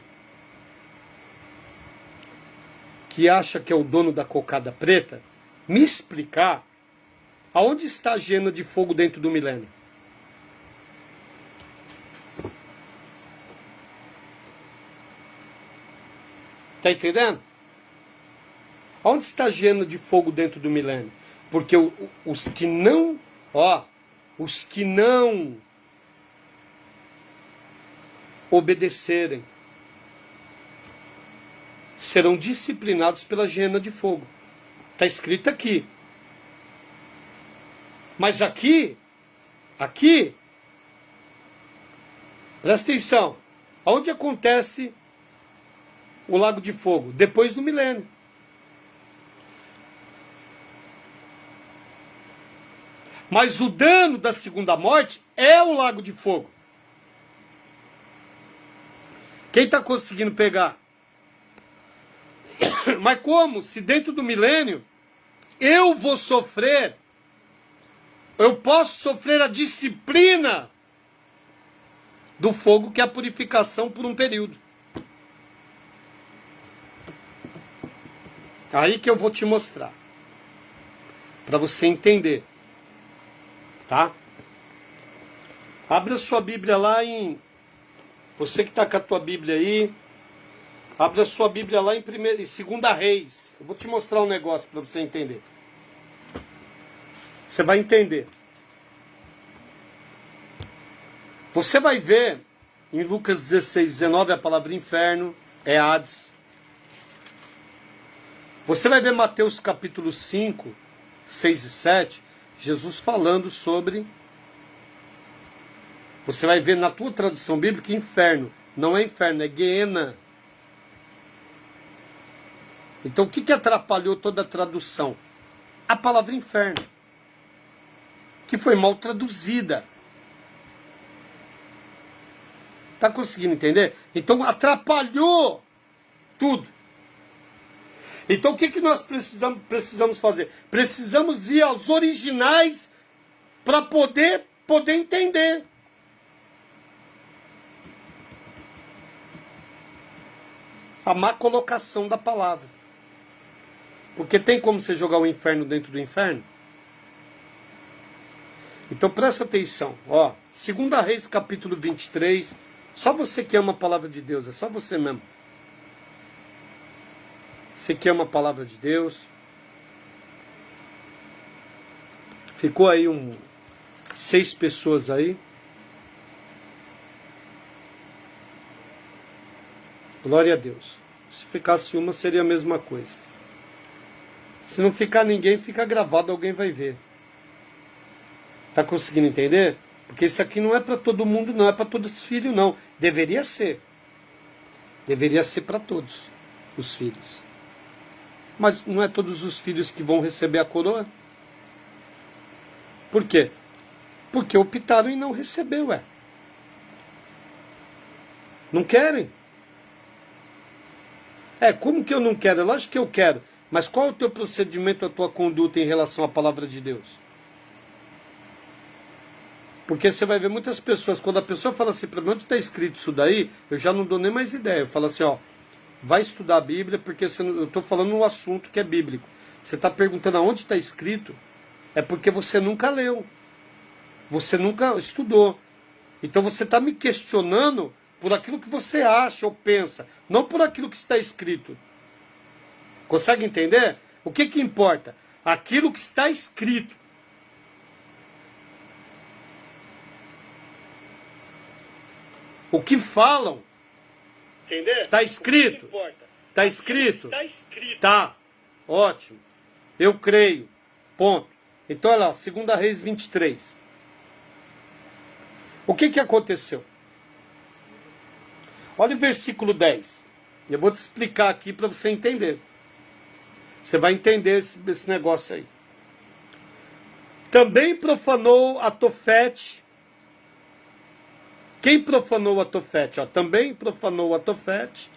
que acha que é o dono da cocada preta me explicar aonde está a hiena de fogo dentro do milênio. Tá entendendo? Onde está a hiena de fogo dentro do milênio? Porque os que não obedecerem serão disciplinados pela hiena de fogo. Está escrito aqui. Mas aqui, presta atenção, onde acontece o lago de fogo? Depois do milênio. Mas o dano da segunda morte é o lago de fogo. Quem está conseguindo pegar? Mas como? Se dentro do milênio eu vou sofrer, eu posso sofrer a disciplina do fogo, que é a purificação por um período. Aí que eu vou te mostrar, para você entender, tá? Abre a sua Bíblia lá em... Você que está com a tua Bíblia aí, abre a sua Bíblia lá em 2 Reis. Eu vou te mostrar um negócio para você entender. Você vai entender. Você vai ver em Lucas 16, 19 a palavra inferno é Hades. Você vai ver Mateus capítulo 5, 6 e 7, Jesus falando sobre... Você vai ver na tua tradução bíblica inferno. Não é inferno, é Guiena. Então o que atrapalhou toda a tradução? A palavra inferno, que foi mal traduzida. Está conseguindo entender? Então atrapalhou tudo. Então o que nós precisamos fazer? Precisamos ir aos originais para poder entender. A má colocação da palavra. Porque tem como você jogar o inferno dentro do inferno? Então presta atenção. 2 Reis capítulo 23. Só você que ama a palavra de Deus. É só você mesmo. Você que ama a palavra de Deus. Ficou aí 6 pessoas aí. Glória a Deus. Se ficasse uma, seria a mesma coisa. Se não ficar ninguém, fica gravado, alguém vai ver. Tá conseguindo entender? Porque isso aqui não é para todo mundo, não. É para todos os filhos, não. Deveria ser. Deveria ser para todos os filhos. Mas não é todos os filhos que vão receber a coroa. Por quê? Porque optaram em não receber, ué. Não querem. Como que eu não quero? Lógico que eu quero. Mas qual é o teu procedimento, a tua conduta em relação à palavra de Deus? Porque você vai ver muitas pessoas, quando a pessoa fala assim para mim, onde está escrito isso daí, eu já não dou nem mais ideia. Eu falo assim, vai estudar a Bíblia, porque eu estou falando um assunto que é bíblico. Você está perguntando aonde está escrito, é porque você nunca leu. Você nunca estudou. Então você está me questionando por aquilo que você acha ou pensa, não por aquilo que está escrito. Consegue entender? O que importa? Aquilo que está escrito. O que falam, está escrito. Está escrito? Tá. Ótimo. Eu creio. Ponto. Então, olha lá, 2 Reis 23. O que aconteceu? Olha o versículo 10. Eu vou te explicar aqui para você entender. Você vai entender esse negócio aí. Também profanou a Tofete. Quem profanou a Tofete? Também profanou a Tofete,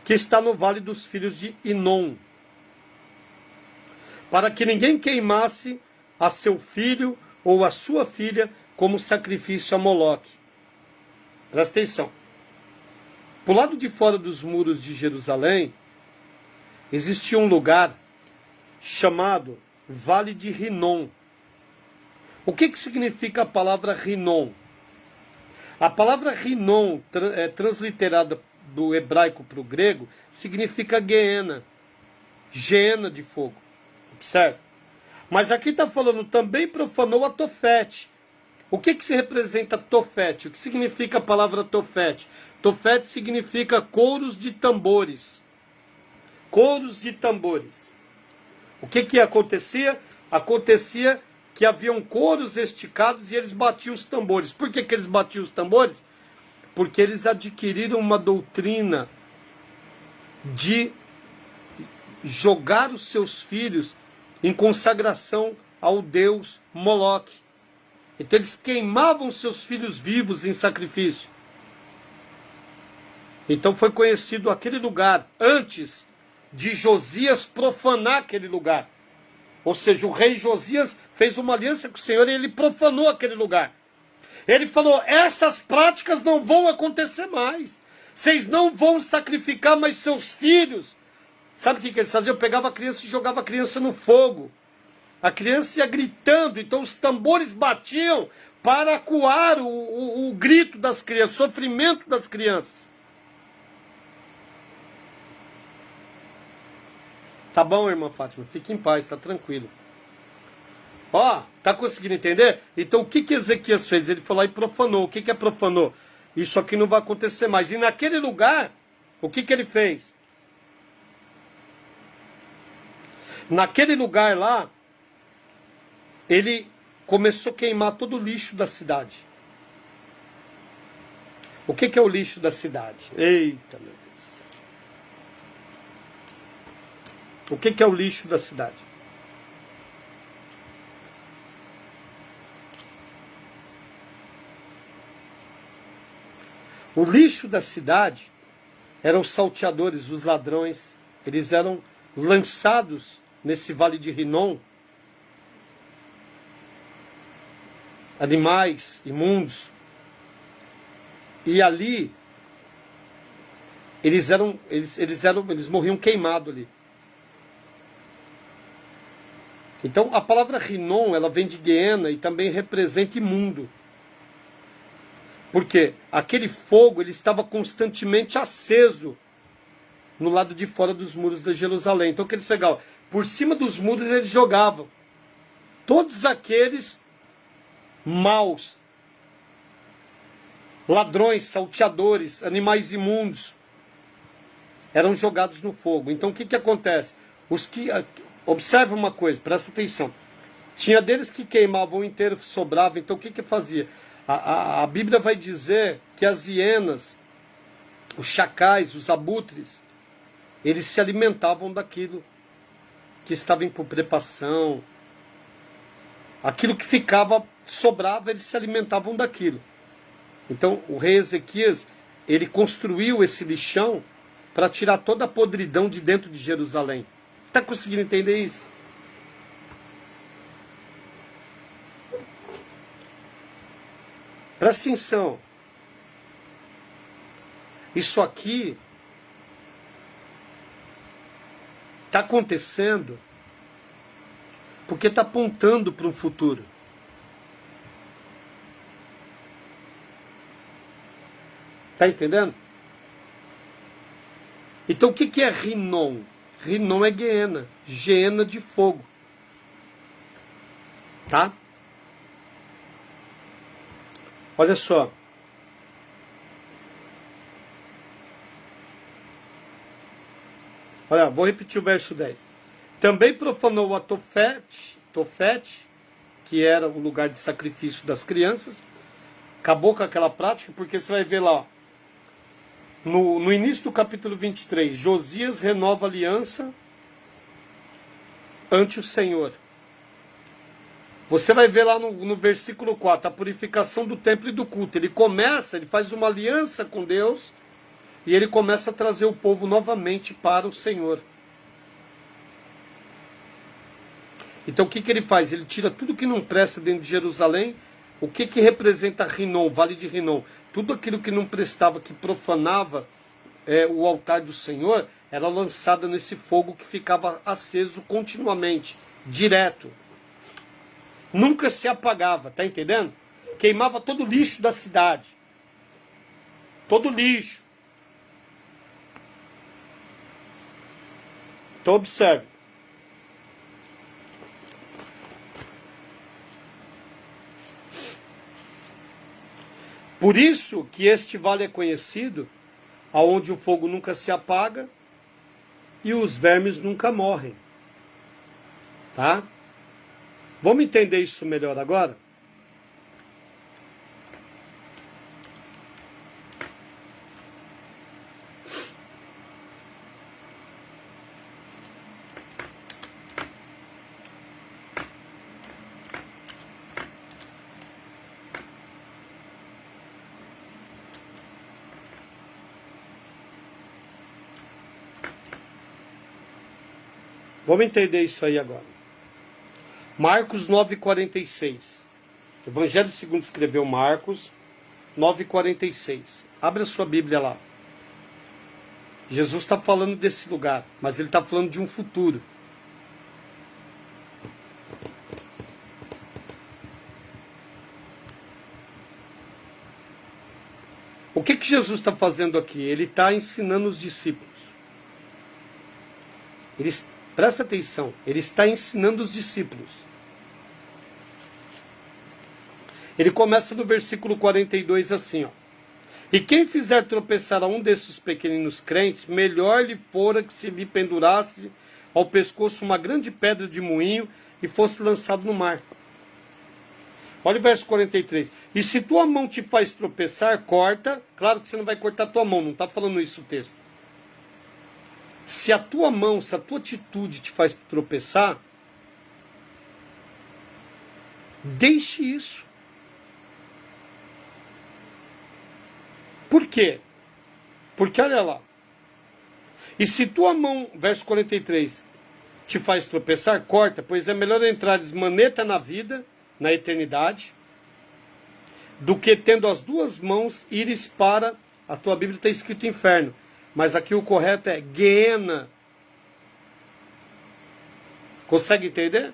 que está no vale dos filhos de Inom, para que ninguém queimasse a seu filho ou a sua filha como sacrifício a Moloque. Presta atenção. Por lado de fora dos muros de Jerusalém, existia um lugar chamado Vale de Rinom. O que significa a palavra Rinom? A palavra Rinom, transliterada do hebraico para o grego, significa Geena, Geena de fogo. Observe. Mas aqui está falando, também profanou a Tofete. O que se representa Tofete? O que significa a palavra Tofete? Tofete significa coros de tambores. Coros de tambores. O que acontecia? Acontecia que haviam coros esticados e eles batiam os tambores. Por que eles batiam os tambores? Porque eles adquiriram uma doutrina de jogar os seus filhos em consagração ao deus Moloque. Então eles queimavam seus filhos vivos em sacrifício. Então foi conhecido aquele lugar antes de Josias profanar aquele lugar. Ou seja, o rei Josias fez uma aliança com o Senhor e ele profanou aquele lugar. Ele falou, essas práticas não vão acontecer mais. Vocês não vão sacrificar mais seus filhos. Sabe o que eles faziam? Eu pegava a criança e jogava a criança no fogo. A criança ia gritando, então os tambores batiam para acuar o grito das crianças, o sofrimento das crianças. Tá bom, irmã Fátima? Fique em paz, tá tranquilo. Tá conseguindo entender? Então o que Ezequias fez? Ele foi lá e profanou. O que é profanou? Isso aqui não vai acontecer mais. E naquele lugar, o que ele fez? Naquele lugar lá, ele começou a queimar todo o lixo da cidade. O que é o lixo da cidade? Eita, meu Deus. O que é o lixo da cidade? O lixo da cidade eram os salteadores, os ladrões. Eles eram lançados nesse vale de Rinom. Animais imundos. E ali eles morriam queimados ali. Então a palavra Rinom, ela vem de Geena e também representa imundo. Porque aquele fogo ele estava constantemente aceso no lado de fora dos muros de Jerusalém. Então o que eles pegavam? Por cima dos muros eles jogavam todos aqueles maus, ladrões, salteadores, animais imundos, eram jogados no fogo. Então o que acontece? Observe uma coisa, presta atenção. Tinha deles que queimavam inteiro, sobrava. Então o que fazia? A Bíblia vai dizer que as hienas, os chacais, os abutres, eles se alimentavam daquilo que estava em putrefação. Aquilo que ficava, sobrava, eles se alimentavam daquilo. Então o rei Ezequias, ele construiu esse lixão para tirar toda a podridão de dentro de Jerusalém. Está conseguindo entender isso? Presta atenção. Isso aqui está acontecendo porque está apontando para um futuro. Está entendendo? Então o que é Rinom? Rinom é Geena, Geena de fogo. Tá? Olha só. Olha, vou repetir o verso 10. Também profanou a Tofete, que era o lugar de sacrifício das crianças. Acabou com aquela prática, porque você vai ver lá, ó, no início do capítulo 23, Josias renova a aliança ante o Senhor. Você vai ver lá no versículo 4, a purificação do templo e do culto. Ele faz uma aliança com Deus, e ele começa a trazer o povo novamente para o Senhor. Então o que ele faz? Ele tira tudo que não presta dentro de Jerusalém. O que representa Rinom, Vale de Rinom? Tudo aquilo que não prestava, que profanava o altar do Senhor, era lançado nesse fogo que ficava aceso continuamente, direto. Nunca se apagava, tá entendendo? Queimava todo o lixo da cidade. Todo o lixo. Então observe. Por isso que este vale é conhecido, aonde o fogo nunca se apaga e os vermes nunca morrem. Tá? Vamos entender isso melhor agora? Vamos entender isso aí agora. Marcos 9,46. Evangelho segundo escreveu Marcos 9,46. Abre a sua Bíblia lá. Jesus está falando desse lugar, mas ele está falando de um futuro. O que Jesus está fazendo aqui? Ele está ensinando os discípulos. Presta atenção, ele está ensinando os discípulos. Ele começa no versículo 42 assim, ó. E quem fizer tropeçar a um desses pequeninos crentes, melhor lhe fora que se lhe pendurasse ao pescoço uma grande pedra de moinho e fosse lançado no mar. Olha o verso 43. E se tua mão te faz tropeçar, corta. Claro que você não vai cortar tua mão, não está falando isso o texto. Se a tua mão, se a tua atitude te faz tropeçar, deixe isso. Por quê? Porque olha lá. E se tua mão, verso 43, te faz tropeçar, corta, pois é melhor entrares maneta na vida, na eternidade, do que tendo as duas mãos ires para, a tua Bíblia está escrito inferno, mas aqui o correto é Guiena. Consegue entender?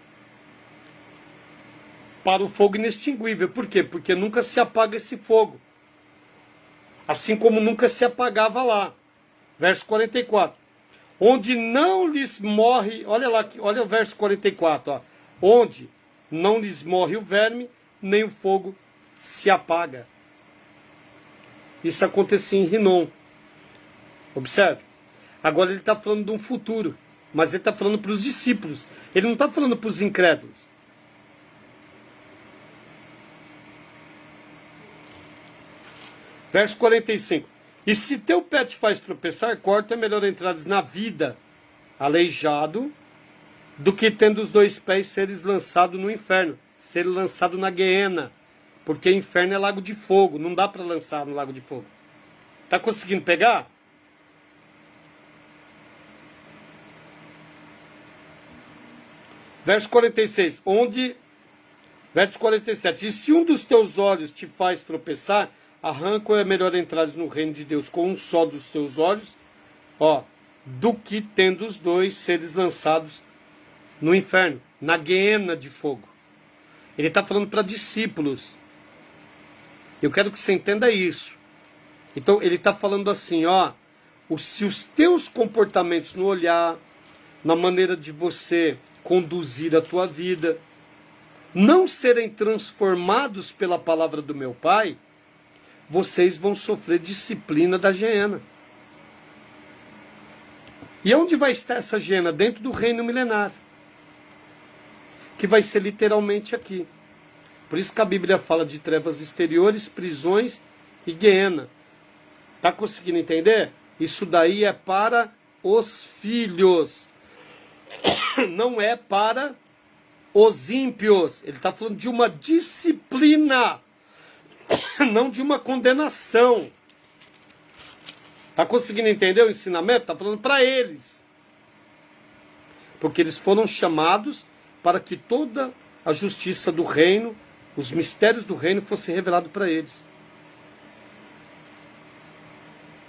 Para o fogo inextinguível. Por quê? Porque nunca se apaga esse fogo. Assim como nunca se apagava lá. Verso 44. Onde não lhes morre... Olha lá, olha o verso 44. Ó. Onde não lhes morre o verme, nem o fogo se apaga. Isso acontecia em Rinom. Observe. Agora ele está falando de um futuro. Mas ele está falando para os discípulos. Ele não está falando para os incrédulos. Verso 45. E se teu pé te faz tropeçar, corta, é melhor entrares na vida aleijado, do que tendo os dois pés seres lançado no inferno. Ser lançado na Guiena. Porque inferno é lago de fogo. Não dá para lançar no lago de fogo. Está conseguindo pegar? Verso 46. Verso 47. E se um dos teus olhos te faz tropeçar, arranca, ou é melhor entrares no reino de Deus com um só dos teus olhos, ó, do que tendo os dois seres lançados no inferno, na guiena de fogo. Ele está falando para discípulos. Eu quero que você entenda isso. Então ele está falando assim, ó, se os teus comportamentos no olhar, na maneira de você conduzir a tua vida, não serem transformados pela palavra do meu Pai, vocês vão sofrer disciplina da Geena. E onde vai estar essa Gêena? Dentro do reino milenar, que vai ser literalmente aqui. Por isso que a Bíblia fala de trevas exteriores, prisões e Guiena. Está conseguindo entender? Isso daí é para os filhos, não é para os ímpios. Ele está falando de uma disciplina, não de uma condenação. Está conseguindo entender o ensinamento? Está falando para eles. Porque eles foram chamados para que toda a justiça do reino, os mistérios do reino fossem revelados para eles.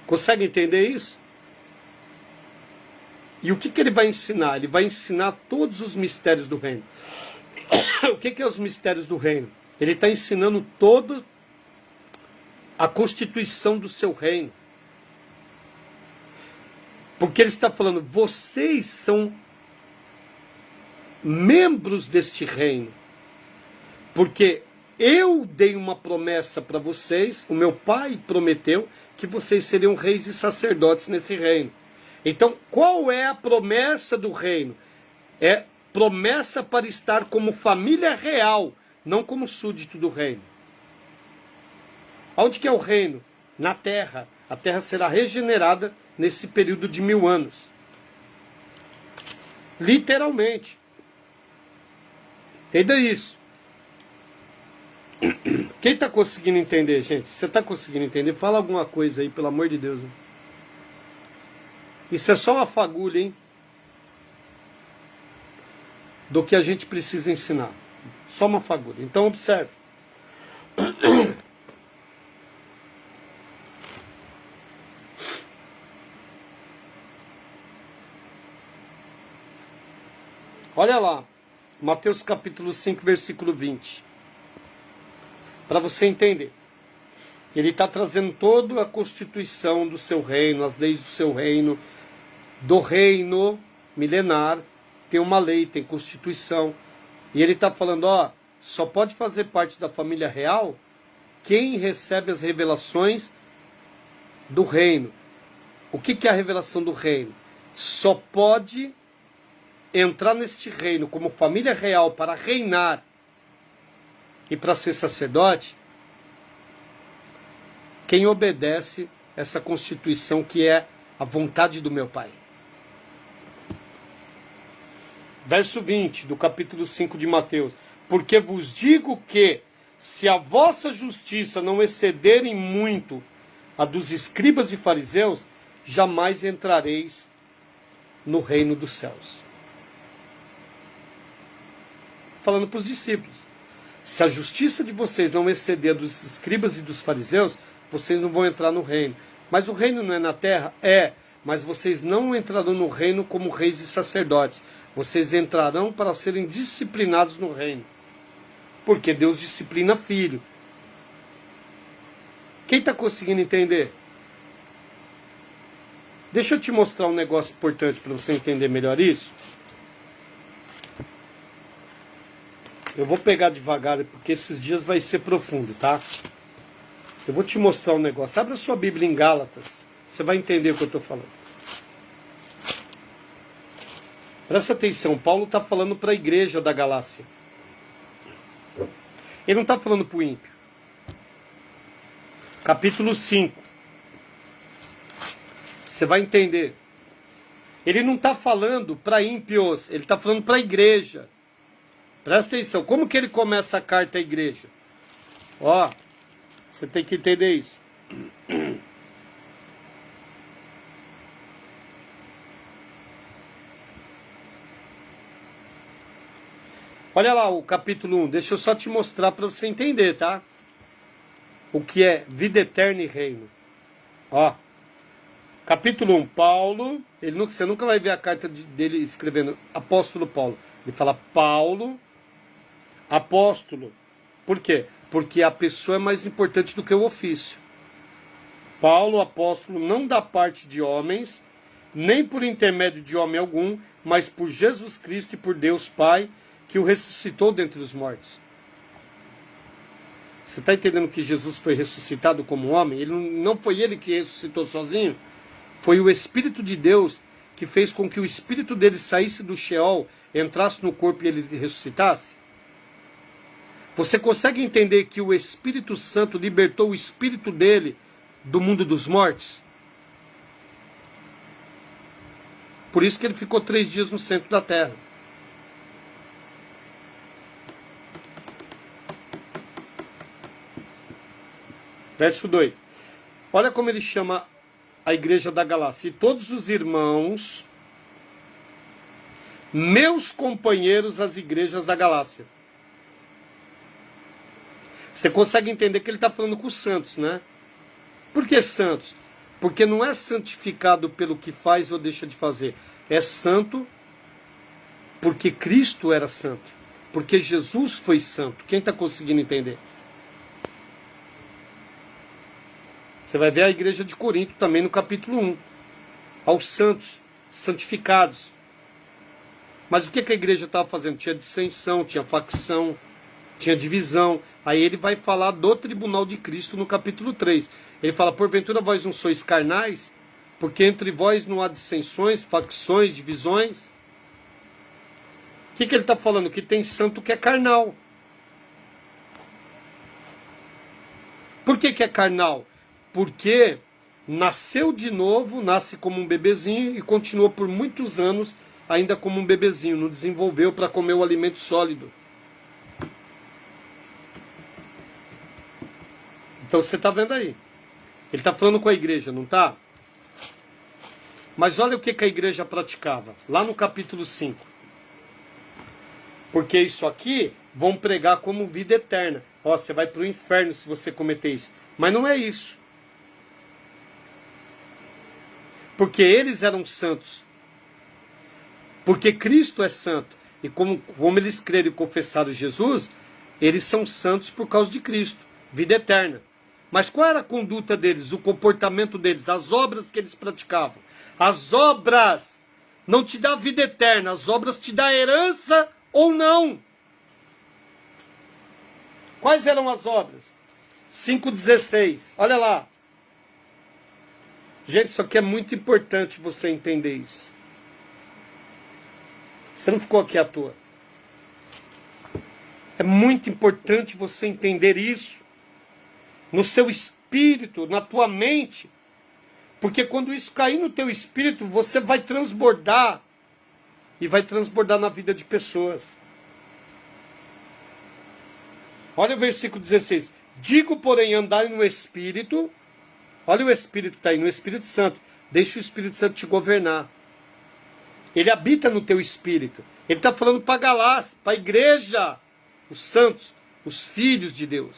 Consegue entender isso? E o que ele vai ensinar? Ele vai ensinar todos os mistérios do reino. O que é os mistérios do reino? Ele está ensinando toda a constituição do seu reino. Porque ele está falando, vocês são membros deste reino. Porque eu dei uma promessa para vocês, o meu pai prometeu que vocês seriam reis e sacerdotes nesse reino. Então, qual é a promessa do reino? É promessa para estar como família real, não como súdito do reino. Onde que é o reino? Na terra. A terra será regenerada nesse período de 1000 anos. Literalmente. Entenda isso. Quem está conseguindo entender, gente? Você está conseguindo entender? Fala alguma coisa aí, pelo amor de Deus. Hein? Isso é só uma fagulha, hein? Do que a gente precisa ensinar. Só uma fagulha. Então, observe. Olha lá. Mateus capítulo 5, versículo 20. Para você entender. Ele está trazendo toda a constituição do seu reino, as leis do seu reino, do reino milenar. Tem uma lei, tem constituição. E ele está falando, ó, só pode fazer parte da família real quem recebe as revelações do reino. O que é a revelação do reino? Só pode entrar neste reino como família real para reinar e para ser sacerdote, quem obedece essa constituição que é a vontade do meu Pai. Verso 20 do capítulo 5 de Mateus. Porque vos digo que, se a vossa justiça não excederem muito a dos escribas e fariseus, jamais entrareis no reino dos céus. Falando para os discípulos. Se a justiça de vocês não exceder a dos escribas e dos fariseus, vocês não vão entrar no reino. Mas o reino não é na terra? É. Mas vocês não entrarão no reino como reis e sacerdotes. Vocês entrarão para serem disciplinados no reino. Porque Deus disciplina filho. Quem está conseguindo entender? Deixa eu te mostrar um negócio importante para você entender melhor isso. Eu vou pegar devagar, porque esses dias vai ser profundo, tá? Eu vou te mostrar um negócio. Abre a sua Bíblia em Gálatas. Você vai entender o que eu estou falando. Presta atenção. Paulo está falando para a igreja da Galácia. Ele não está falando para o ímpio. Capítulo 5. Você vai entender. Ele não está falando para ímpios. Ele está falando para a igreja. Presta atenção. Como que ele começa a carta à igreja? Ó. Você tem que entender isso. Olha lá o capítulo 1. Deixa eu só te mostrar para você entender, tá? O que é vida eterna e reino. Ó. Capítulo 1. Paulo. Você nunca vai ver a carta dele escrevendo apóstolo Paulo. Ele fala Paulo, apóstolo. Por quê? Porque a pessoa é mais importante do que o ofício. Paulo, apóstolo, não da parte de homens, nem por intermédio de homem algum, mas por Jesus Cristo e por Deus Pai, que o ressuscitou dentre os mortos. Você está entendendo que Jesus foi ressuscitado como homem? Não foi ele que ressuscitou sozinho? Foi o Espírito de Deus que fez com que o espírito dele saísse do Sheol, entrasse no corpo e ele ressuscitasse? Você consegue entender que o Espírito Santo libertou o espírito dele do mundo dos mortos? Por isso que ele ficou 3 dias no centro da terra. Verso 2. Olha como ele chama a igreja da Galácia. E todos os irmãos, meus companheiros, as igrejas da Galácia. Você consegue entender que ele está falando com os santos, né? Por que santos? Porque não é santificado pelo que faz ou deixa de fazer. É santo porque Cristo era santo. Porque Jesus foi santo. Quem está conseguindo entender? Você vai ver a igreja de Corinto também no capítulo 1. Aos santos, santificados. Mas o que a igreja estava fazendo? Tinha dissensão, tinha facção, tinha divisão. Aí ele vai falar do tribunal de Cristo no capítulo 3. Ele fala, porventura vós não sois carnais, porque entre vós não há dissensões, facções, divisões. O que ele está falando? Que tem santo que é carnal. Por que é carnal? Porque nasceu de novo, nasce como um bebezinho e continua por muitos anos ainda como um bebezinho. Não desenvolveu para comer o alimento sólido. Então você está vendo aí. Ele está falando com a igreja, não está? Mas olha o que a igreja praticava. Lá no capítulo 5. Porque isso aqui vão pregar como vida eterna. Ó, você vai para o inferno se você cometer isso. Mas não é isso. Porque eles eram santos. Porque Cristo é santo. E como eles creram e confessaram Jesus, eles são santos por causa de Cristo. Vida eterna. Mas qual era a conduta deles, o comportamento deles, as obras que eles praticavam? As obras não te dão vida eterna, as obras te dão herança ou não. Quais eram as obras? 5,16, olha lá. Gente, isso aqui é muito importante você entender isso. Você não ficou aqui à toa. É muito importante você entender isso. No seu espírito, na tua mente. Porque quando isso cair no teu espírito, você vai transbordar. E vai transbordar na vida de pessoas. Olha o versículo 16. Digo, porém, andai no Espírito. Olha o Espírito está aí, no Espírito Santo. Deixa o Espírito Santo te governar. Ele habita no teu espírito. Ele está falando para a Galácia, para a igreja. Os santos, os filhos de Deus.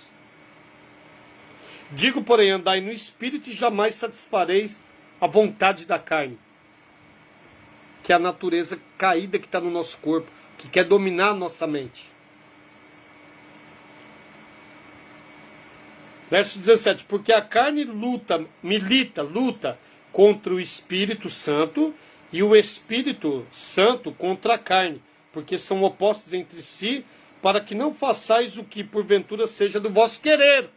Digo, porém, andai no Espírito e jamais satisfareis a vontade da carne. Que é a natureza caída que está no nosso corpo, que quer dominar a nossa mente. Verso 17. Porque a carne milita contra o Espírito Santo e o Espírito Santo contra a carne, porque são opostos entre si, para que não façais o que porventura seja do vosso querer.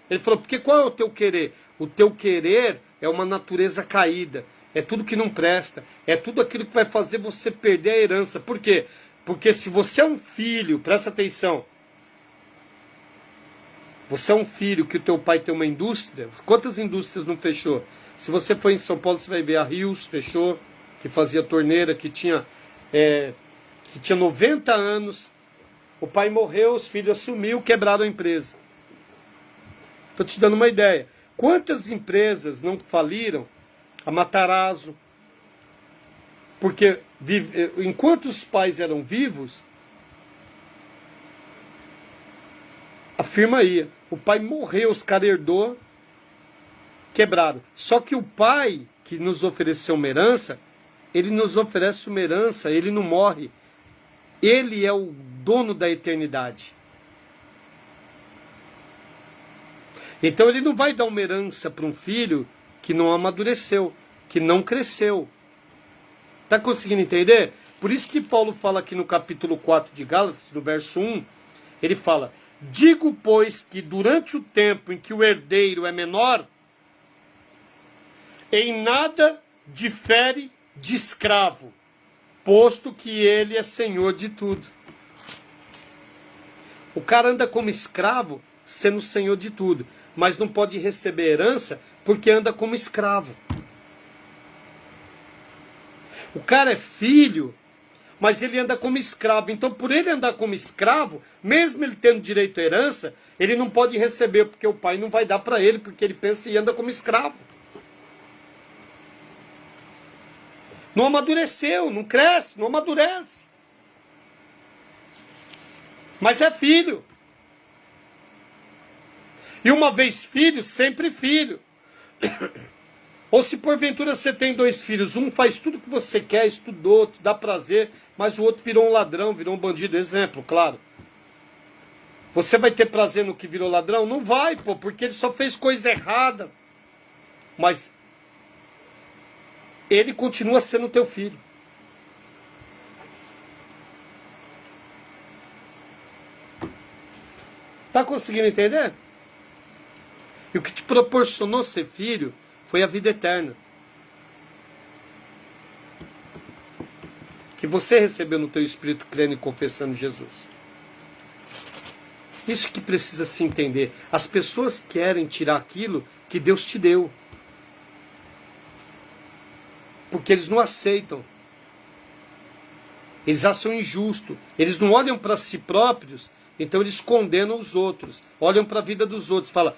Ele falou, porque qual é o teu querer? O teu querer é uma natureza caída. É tudo que não presta. É tudo aquilo que vai fazer você perder a herança. Por quê? Porque se você é um filho, presta atenção. Você é um filho que o teu pai tem uma indústria. Quantas indústrias não fechou? Se você for em São Paulo, você vai ver a Rios, fechou. Que fazia torneira, que tinha 90 anos. O pai morreu, os filhos assumiu, quebraram a empresa. Estou te dando uma ideia. Quantas empresas não faliram? A Matarazzo. Porque enquanto os pais eram vivos, a firma ia. O pai morreu, os caras herdou, quebraram. Só que o pai que nos ofereceu uma herança, ele nos oferece uma herança, ele não morre. Ele é o dono da eternidade. Então ele não vai dar uma herança para um filho que não amadureceu, que não cresceu. Está conseguindo entender? Por isso que Paulo fala aqui no capítulo 4 de Gálatas, no verso 1, ele fala, digo, pois, que durante o tempo em que o herdeiro é menor, em nada difere de escravo, posto que ele é senhor de tudo. O cara anda como escravo, sendo senhor de tudo, mas não pode receber herança porque anda como escravo. O cara é filho, mas ele anda como escravo. Então, por ele andar como escravo, mesmo ele tendo direito à herança, ele não pode receber, porque o pai não vai dar para ele, porque ele pensa e anda como escravo. Não amadureceu, não cresce, não amadurece. Mas é filho. E uma vez filho, sempre filho. Ou se porventura você tem dois filhos, um faz tudo que você quer, estudou, te dá prazer, mas o outro virou um ladrão, virou um bandido. Exemplo, claro. Você vai ter prazer no que virou ladrão? Não vai, pô, porque ele só fez coisa errada. Mas ele continua sendo teu filho. Tá conseguindo entender? E o que te proporcionou ser filho foi a vida eterna. Que você recebeu no teu espírito crendo e confessando Jesus. Isso que precisa se entender. As pessoas querem tirar aquilo que Deus te deu. Porque eles não aceitam. Eles acham injusto. Eles não olham para si próprios, então eles condenam os outros. Olham para a vida dos outros. Falam,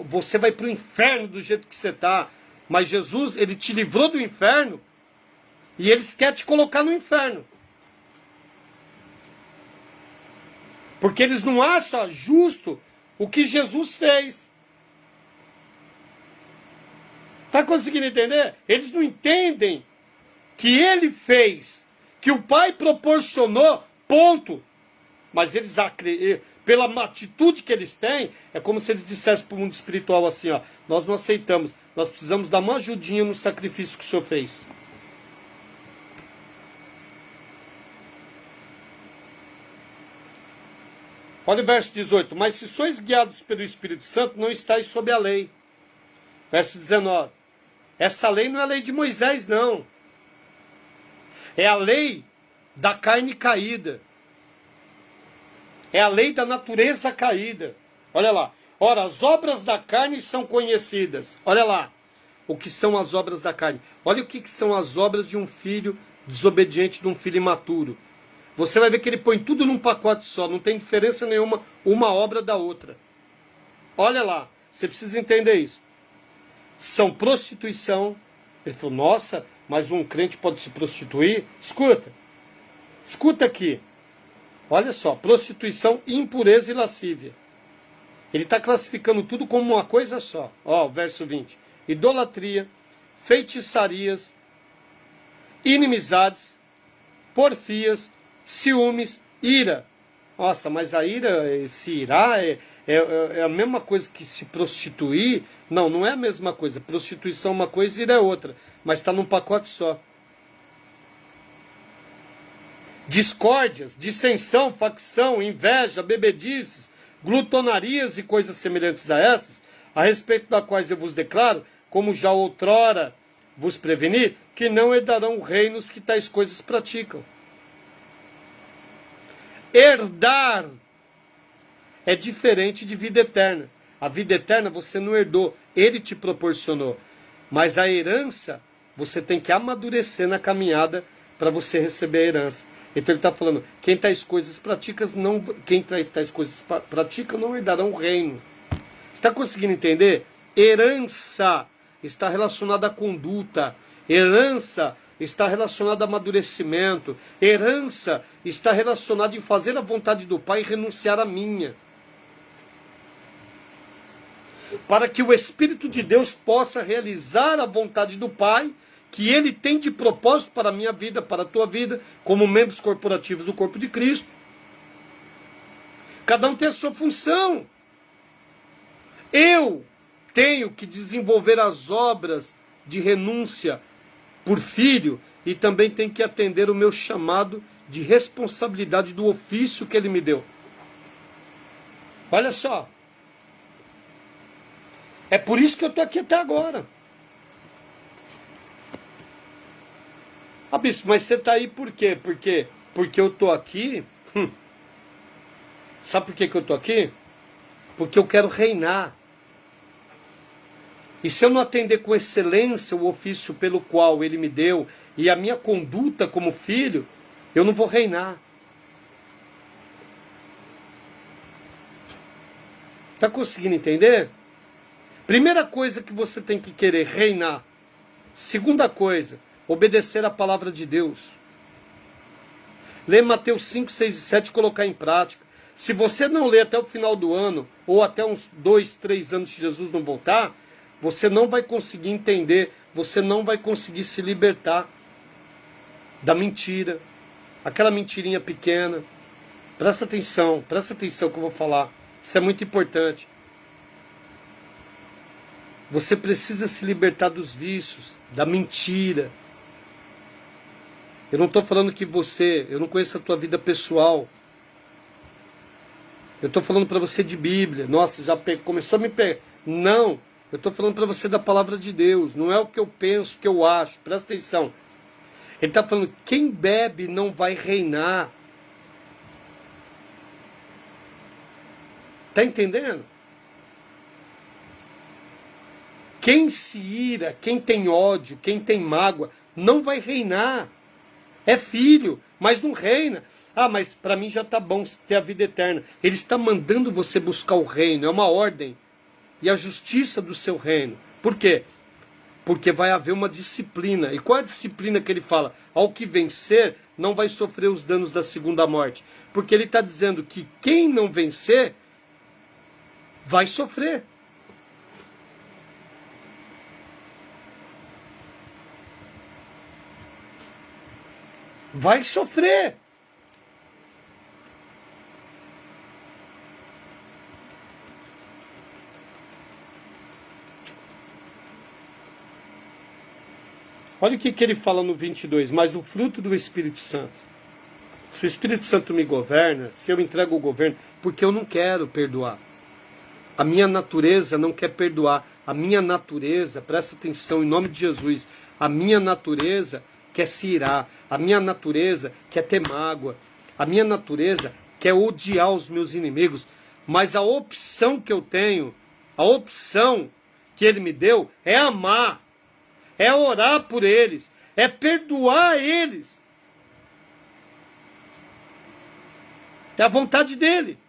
você vai para o inferno do jeito que você está. Mas Jesus, ele te livrou do inferno e eles querem te colocar no inferno. Porque eles não acham justo o que Jesus fez. Está conseguindo entender? Eles não entendem que ele fez, que o Pai proporcionou, ponto. Mas eles acreditam, pela atitude que eles têm, é como se eles dissessem para o mundo espiritual assim, ó, nós não aceitamos, nós precisamos dar uma ajudinha no sacrifício que o Senhor fez. Olha o verso 18. Mas se sois guiados pelo Espírito Santo, não estáis sob a lei. Verso 19. Essa lei não é a lei de Moisés, não. É a lei da carne caída. É a lei da natureza caída. Olha lá. Ora, as obras da carne são conhecidas. Olha lá. O que são as obras da carne. Olha o que são as obras de um filho desobediente, de um filho imaturo. Você vai ver que ele põe tudo num pacote só. Não tem diferença nenhuma uma obra da outra. Olha lá. Você precisa entender isso. São prostituição. Ele falou, nossa, mas um crente pode se prostituir? Escuta. Escuta aqui. Olha só, prostituição, impureza e lascívia. Ele está classificando tudo como uma coisa só. Ó, verso 20. Idolatria, feitiçarias, inimizades, porfias, ciúmes, ira. Nossa, mas a ira, se irar, é a mesma coisa que se prostituir? Não, não é a mesma coisa. Prostituição é uma coisa e ira é outra. Mas está num pacote só. Discórdias, dissensão, facção, inveja, bebedices, glutonarias e coisas semelhantes a essas, a respeito das quais eu vos declaro, como já outrora vos preveni, que não herdarão reinos que tais coisas praticam. Herdar é diferente de vida eterna. A vida eterna você não herdou, ele te proporcionou. Mas a herança, você tem que amadurecer na caminhada para você receber a herança. Então ele está falando, quem tais coisas pratica não herdarão o reino. Está conseguindo entender? Herança está relacionada à conduta. Herança está relacionada a amadurecimento. Herança está relacionada em fazer a vontade do Pai e renunciar à minha. Para que o Espírito de Deus possa realizar a vontade do Pai, que Ele tem de propósito para a minha vida, para a tua vida, como membros corporativos do corpo de Cristo. Cada um tem a sua função. Eu tenho que desenvolver as obras de renúncia por filho e também tenho que atender o meu chamado de responsabilidade do ofício que Ele me deu. Olha só. É por isso que eu estou aqui até agora. Ah, bispo, mas você está aí por quê? Porque eu estou aqui. Sabe por que eu estou aqui? Porque eu quero reinar. E se eu não atender com excelência o ofício pelo qual ele me deu e a minha conduta como filho, eu não vou reinar. Está conseguindo entender? Primeira coisa que você tem que querer, reinar. Segunda coisa, obedecer a palavra de Deus. Ler Mateus 5, 6 e 7 e colocar em prática. Se você não ler até o final do ano, ou até uns 2, 3 anos que Jesus não voltar, você não vai conseguir entender, você não vai conseguir se libertar da mentira. Aquela mentirinha pequena. Presta atenção que eu vou falar. Isso é muito importante. Você precisa se libertar dos vícios, da mentira. Eu não estou falando que eu não conheço a tua vida pessoal. Eu estou falando para você de Bíblia. Nossa, já começou a me pegar. Não, eu estou falando para você da palavra de Deus. Não é o que eu penso, o que eu acho. Presta atenção. Ele está falando, quem bebe não vai reinar. Está entendendo? Quem se ira, quem tem ódio, quem tem mágoa, não vai reinar. É filho, mas não reina. Ah, mas para mim já está bom ter a vida eterna. Ele está mandando você buscar o reino, é uma ordem. E a justiça do seu reino. Por quê? Porque vai haver uma disciplina. E qual é a disciplina que ele fala? Ao que vencer, não vai sofrer os danos da segunda morte. Porque ele está dizendo que quem não vencer, vai sofrer. Vai sofrer. Olha o que ele fala no 22. Mas o fruto do Espírito Santo. Se o Espírito Santo me governa, se eu entrego o governo, porque eu não quero perdoar. A minha natureza não quer perdoar. A minha natureza, presta atenção, em nome de Jesus, a minha natureza quer se irar. A minha natureza quer ter mágoa. A minha natureza quer odiar os meus inimigos. Mas a opção que eu tenho, a opção que ele me deu é amar. É orar por eles. É perdoar eles. É a vontade dele.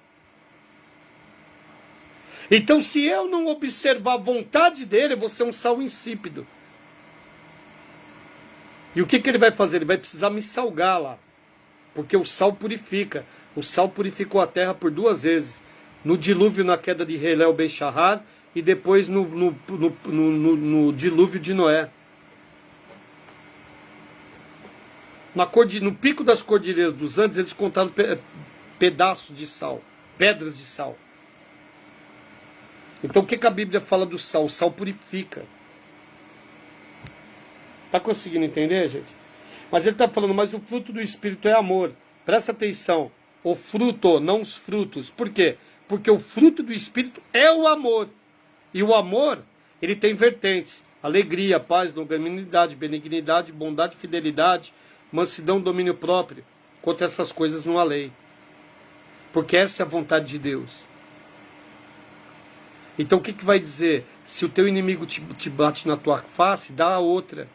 Então, se eu não observar a vontade dele, eu vou ser um sal insípido. E o que ele vai fazer? Ele vai precisar me salgar lá. Porque o sal purifica. O sal purificou a terra por 2 vezes. No dilúvio, na queda de Helel Ben-Shahar, e depois no dilúvio de Noé. No pico das cordilheiras dos Andes, eles contaram pedaços de sal, pedras de sal. Então o que a Bíblia fala do sal? O sal purifica. Está conseguindo entender, gente? Mas ele está falando, mas o fruto do Espírito é amor. Presta atenção. O fruto, não os frutos. Por quê? Porque o fruto do Espírito é o amor. E o amor, ele tem vertentes. Alegria, paz, longanimidade, benignidade, bondade, fidelidade, mansidão, domínio próprio. Contra essas coisas não há lei. Porque essa é a vontade de Deus. Então o que vai dizer? Se o teu inimigo te bate na tua face, dá a outra.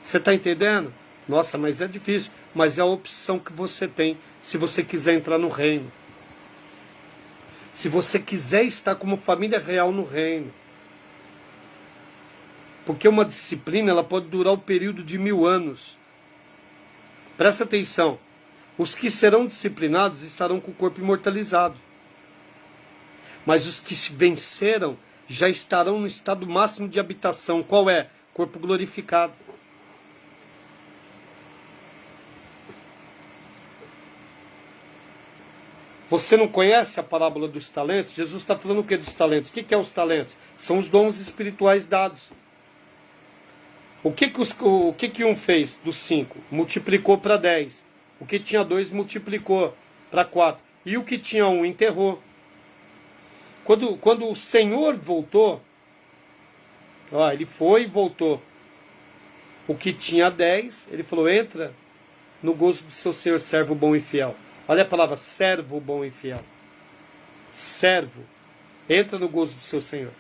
Você está entendendo? Nossa, mas é difícil. Mas é a opção que você tem se você quiser entrar no reino. Se você quiser estar como família real no reino. Porque uma disciplina ela pode durar o período de 1000 anos. Presta atenção. Os que serão disciplinados estarão com o corpo imortalizado. Mas os que venceram já estarão no estado máximo de habitação. Qual é? Corpo glorificado. Você não conhece a parábola dos talentos? Jesus está falando o que dos talentos? O que é os talentos? São os dons espirituais dados. O que um fez dos 5? Multiplicou para 10. O que tinha 2 multiplicou para 4. E o que tinha 1 enterrou. Quando o Senhor voltou, ele foi e voltou. o que tinha 10, ele falou, entra no gozo do seu Senhor, servo bom e fiel. Olha a palavra, servo bom e fiel. Servo, entra no gozo do seu Senhor.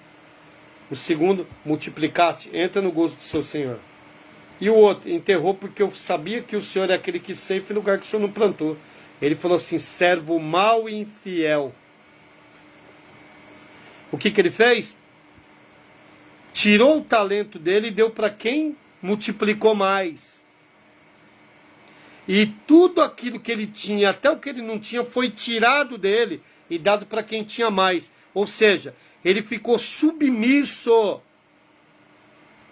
O segundo, multiplicaste, entra no gozo do seu Senhor. E o outro, enterrou porque eu sabia que o Senhor é aquele que ceifa em lugar que o Senhor não plantou. Ele falou assim, servo mau e infiel. O que ele fez? Tirou o talento dele e deu para quem multiplicou mais. E tudo aquilo que ele tinha, até o que ele não tinha, foi tirado dele e dado para quem tinha mais. Ou seja, ele ficou submisso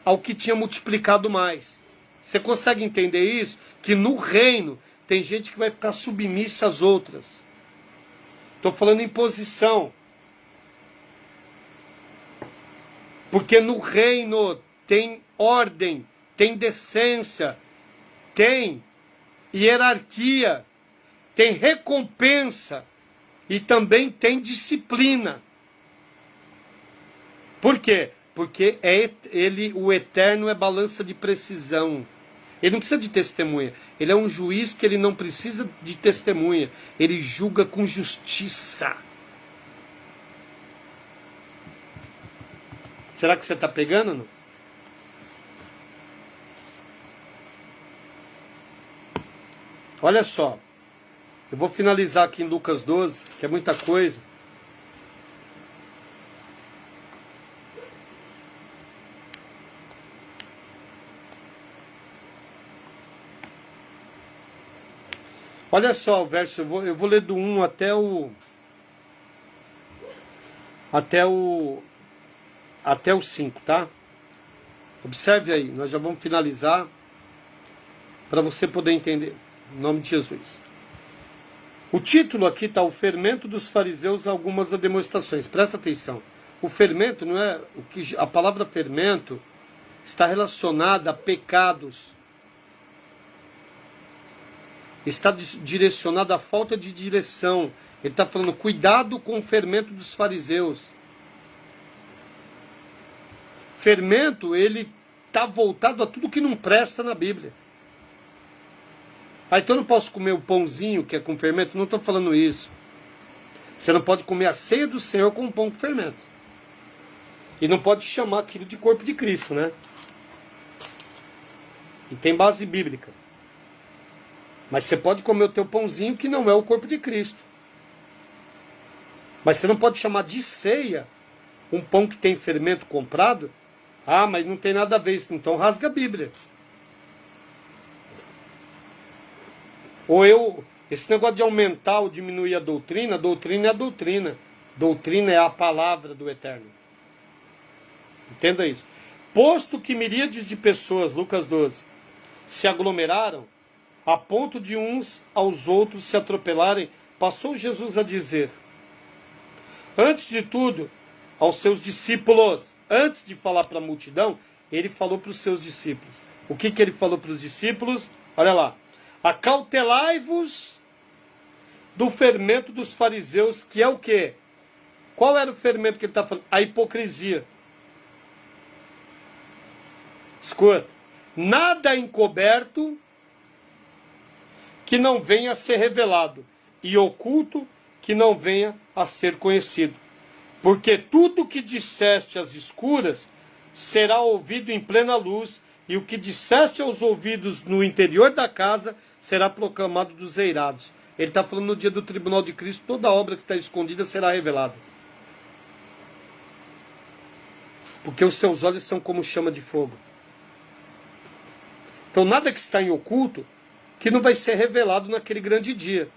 ao que tinha multiplicado mais. Você consegue entender isso? Que no reino tem gente que vai ficar submissa às outras. Estou falando em posição. Porque no reino tem ordem, tem decência, tem hierarquia, tem recompensa e também tem disciplina. Por quê? Porque o eterno é balança de precisão. Ele não precisa de testemunha. Ele é um juiz que ele não precisa de testemunha. Ele julga com justiça. Será que você está pegando ou não? Olha só. Eu vou finalizar aqui em Lucas 12, que é muita coisa. Olha só o verso, eu vou ler do 1 até o 5, tá? Observe aí, nós já vamos finalizar para você poder entender, em nome de Jesus. O título aqui está o fermento dos fariseus, algumas das demonstrações. Presta atenção. O fermento não é a palavra fermento está relacionada a pecados. Está direcionado à falta de direção. Ele está falando, cuidado com o fermento dos fariseus. Fermento, ele está voltado a tudo que não presta na Bíblia. Ah, então eu não posso comer o pãozinho que é com fermento? Não estou falando isso. Você não pode comer a ceia do Senhor com um pão com fermento. E não pode chamar aquilo de corpo de Cristo, né? E tem base bíblica. Mas você pode comer o teu pãozinho que não é o corpo de Cristo. Mas você não pode chamar de ceia um pão que tem fermento comprado. Ah, mas não tem nada a ver isso. Então rasga a Bíblia. Esse negócio de aumentar ou diminuir a doutrina é a doutrina. Doutrina é a palavra do Eterno. Entenda isso. Posto que miríades de pessoas, Lucas 12, se aglomeraram, a ponto de uns aos outros se atropelarem, passou Jesus a dizer, antes de tudo, aos seus discípulos, antes de falar para a multidão, ele falou para os seus discípulos. O que ele falou para os discípulos? Olha lá. Acautelai-vos do fermento dos fariseus, que é o quê? Qual era o fermento que ele está falando? A hipocrisia. Escuta. Nada encoberto que não venha a ser revelado, e oculto que não venha a ser conhecido. Porque tudo que disseste às escuras será ouvido em plena luz, e o que disseste aos ouvidos no interior da casa será proclamado dos eirados. Ele está falando no dia do tribunal de Cristo, toda obra que está escondida será revelada. Porque os seus olhos são como chama de fogo. Então nada que está em oculto que não vai ser revelado naquele grande dia.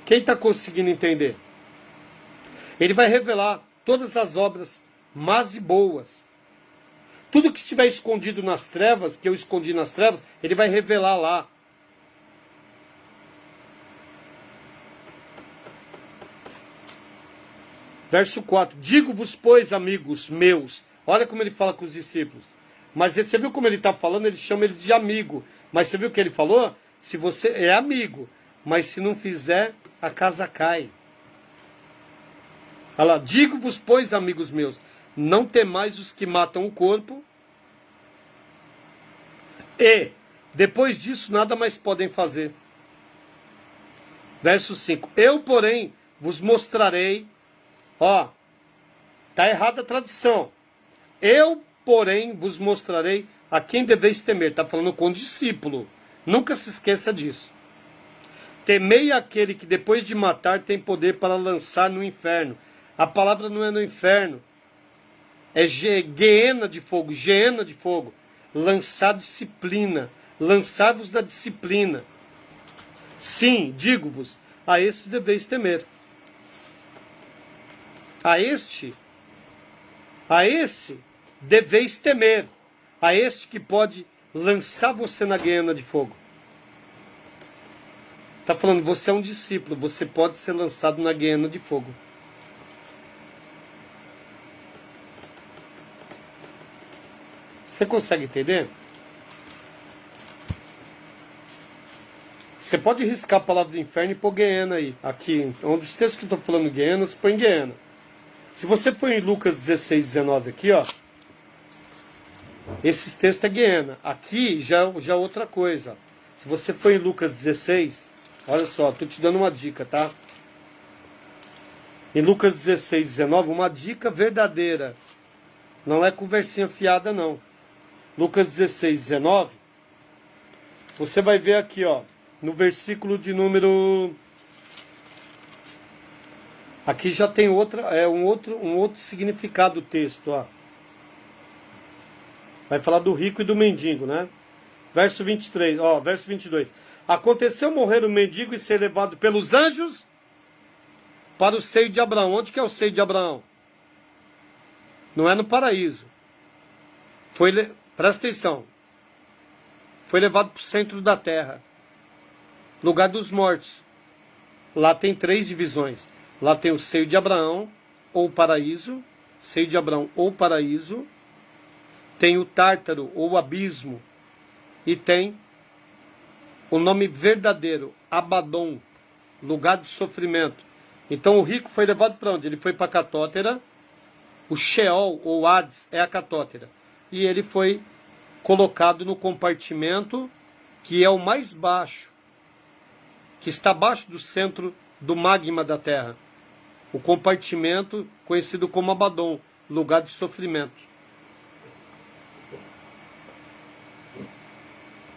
Quem está conseguindo entender? Ele vai revelar todas as obras más e boas. Tudo que estiver escondido nas trevas, que eu escondi nas trevas, ele vai revelar lá. Verso 4. Digo-vos, pois, amigos meus. Olha como ele fala com os discípulos. Mas você viu como ele está falando? Ele chama eles de amigo. Mas você viu o que ele falou? Se você é amigo, mas se não fizer, a casa cai. Olha lá, digo-vos, pois, amigos meus, não temais os que matam o corpo, e, depois disso, nada mais podem fazer. Verso 5. Eu, porém, vos mostrarei, ó, tá errada a tradução. Eu, porém, vos mostrarei a quem deveis temer. Está falando com o discípulo. Nunca se esqueça disso. Temei aquele que depois de matar tem poder para lançar no inferno. A palavra não é no inferno. É guiena de fogo, geena de fogo. Lançar disciplina. Lançar-vos da disciplina. Sim, digo-vos, a esses deveis temer. A esse deveis temer. A este que pode lançar você na guiena de fogo. Está falando, você é um discípulo, você pode ser lançado na guiena de fogo. Você consegue entender? Você pode riscar a palavra do inferno e pôr guiena aí. Aqui, onde os textos que eu estou falando guiena, você põe guiena. Se você for em Lucas 16, 19 aqui, ó. Esses textos é guiena. Aqui já é outra coisa. Se você for em Lucas 16, olha só, estou te dando uma dica, tá? Em Lucas 16, 19, uma dica verdadeira. Não é conversinha fiada, não. Lucas 16, 19, você vai ver aqui, ó. No versículo de número... Aqui já tem um outro significado do texto, ó. Vai falar do rico e do mendigo, né? Verso 23, ó, verso 22. Aconteceu morrer o mendigo e ser levado pelos anjos para o seio de Abraão. Onde que é o seio de Abraão? Não é no paraíso. Presta atenção. Foi levado para o centro da terra. Lugar dos mortos. Lá tem 3 divisões. Lá tem o seio de Abraão, ou paraíso. Seio de Abraão, ou paraíso. Tem o Tártaro, ou abismo. E tem o nome verdadeiro, Abaddon, lugar de sofrimento. Então o rico foi levado para onde? Ele foi para a Catótera. O Sheol, ou Hades, é a Catótera. E ele foi colocado no compartimento que é o mais baixo, que está abaixo do centro do magma da Terra. O compartimento conhecido como Abaddon, lugar de sofrimento.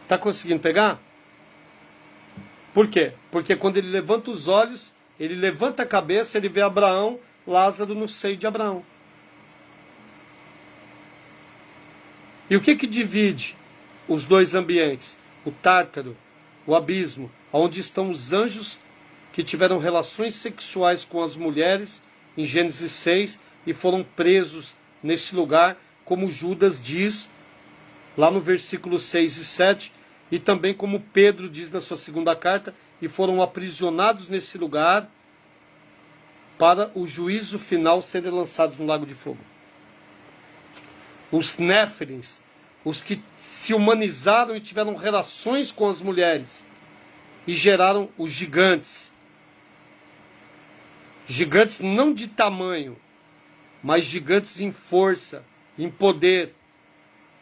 Está conseguindo pegar? Por quê? Porque quando ele levanta os olhos, ele levanta a cabeça, ele vê Abraão, Lázaro no seio de Abraão. E o que divide os dois ambientes? O Tártaro, o abismo, onde estão os anjos que tiveram relações sexuais com as mulheres, em Gênesis 6, e foram presos nesse lugar, como Judas diz, lá no versículo 6 e 7, e também como Pedro diz na sua segunda carta, e foram aprisionados nesse lugar para o juízo final serem lançados no lago de fogo. Os Néfilins, os que se humanizaram e tiveram relações com as mulheres e geraram os gigantes. Gigantes não de tamanho, mas gigantes em força, em poder.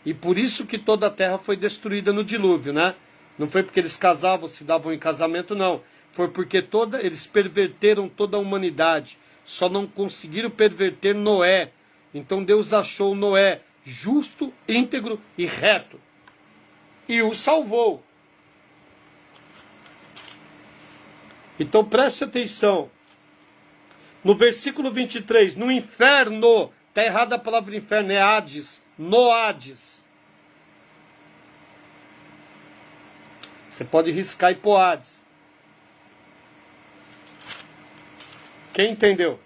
E por isso que toda a terra foi destruída no dilúvio, né? Não foi porque eles casavam, se davam em casamento, não. Foi porque eles perverteram toda a humanidade. Só não conseguiram perverter Noé. Então Deus achou Noé justo, íntegro e reto. E o salvou. Então preste atenção. No versículo 23, no inferno, está errada a palavra inferno, é Hades, no Hades. Você pode riscar e pôr Hades. Quem entendeu?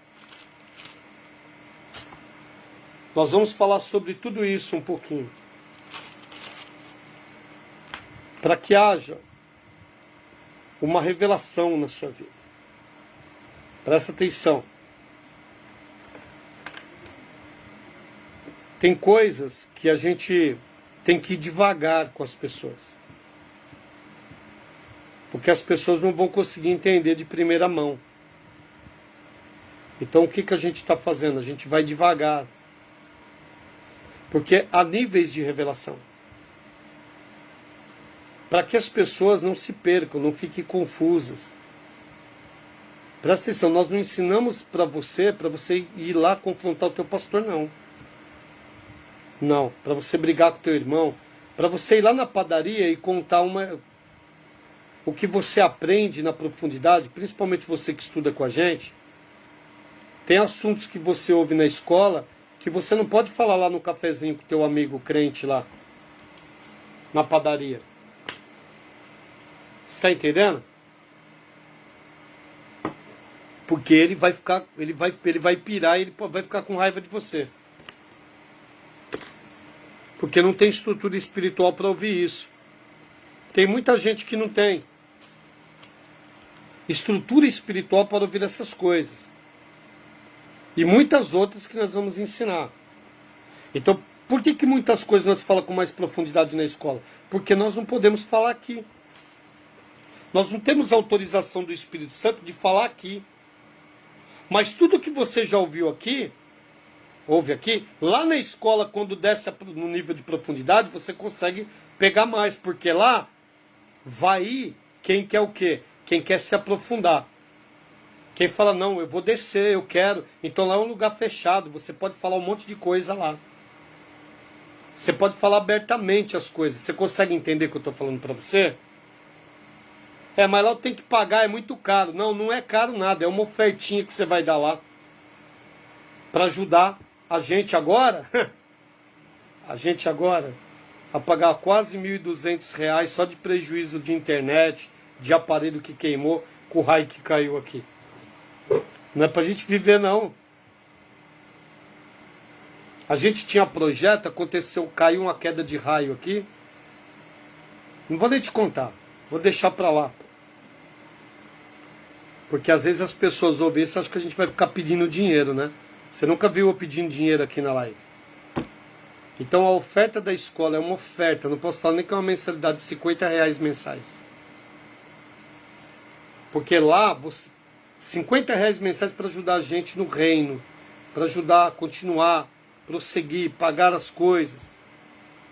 Nós vamos falar sobre tudo isso um pouquinho. Para que haja uma revelação na sua vida. Presta atenção. Tem coisas que a gente tem que ir devagar com as pessoas. Porque as pessoas não vão conseguir entender de primeira mão. Então o que a gente está fazendo? A gente vai devagar. Porque há níveis de revelação. Para que as pessoas não se percam, não fiquem confusas. Presta atenção, nós não ensinamos para você ir lá confrontar o teu pastor, não. Não, para você brigar com o teu irmão, para você ir lá na padaria e contar o que você aprende na profundidade, principalmente você que estuda com a gente. Tem assuntos que você ouve na escola que você não pode falar lá no cafezinho com o teu amigo crente lá, na padaria. Você está entendendo? Porque ele vai pirar, ele vai ficar com raiva de você. Porque não tem estrutura espiritual para ouvir isso. Tem muita gente que não tem estrutura espiritual para ouvir essas coisas. E muitas outras que nós vamos ensinar. Então, por que muitas coisas nós falamos com mais profundidade na escola? Porque nós não podemos falar aqui. Nós não temos autorização do Espírito Santo de falar aqui. Mas tudo que você já ouviu aqui, ouve aqui, lá na escola, quando desce no nível de profundidade, você consegue pegar mais, porque lá vai ir quem quer o quê? Quem quer se aprofundar. Quem fala, não, eu vou descer, eu quero. Então lá é um lugar fechado, você pode falar um monte de coisa lá. Você pode falar abertamente as coisas. Você consegue entender o que eu estou falando para você? Mas lá eu tenho que pagar, é muito caro. Não, não é caro nada, é uma ofertinha que você vai dar lá. Para ajudar a gente agora, a pagar quase R$1.200 só de prejuízo de internet, de aparelho que queimou, com o raio que caiu aqui. Não é pra gente viver, não. A gente tinha projeto, caiu uma queda de raio aqui. Não vou nem te contar, vou deixar pra lá. Porque às vezes as pessoas ouvem isso e acham que a gente vai ficar pedindo dinheiro, né? Você nunca viu eu pedindo dinheiro aqui na live. Então a oferta da escola é uma oferta, não posso falar nem que é uma mensalidade de R$50 mensais. Porque lá, R$50 mensais para ajudar a gente no reino, para ajudar a continuar, prosseguir, pagar as coisas,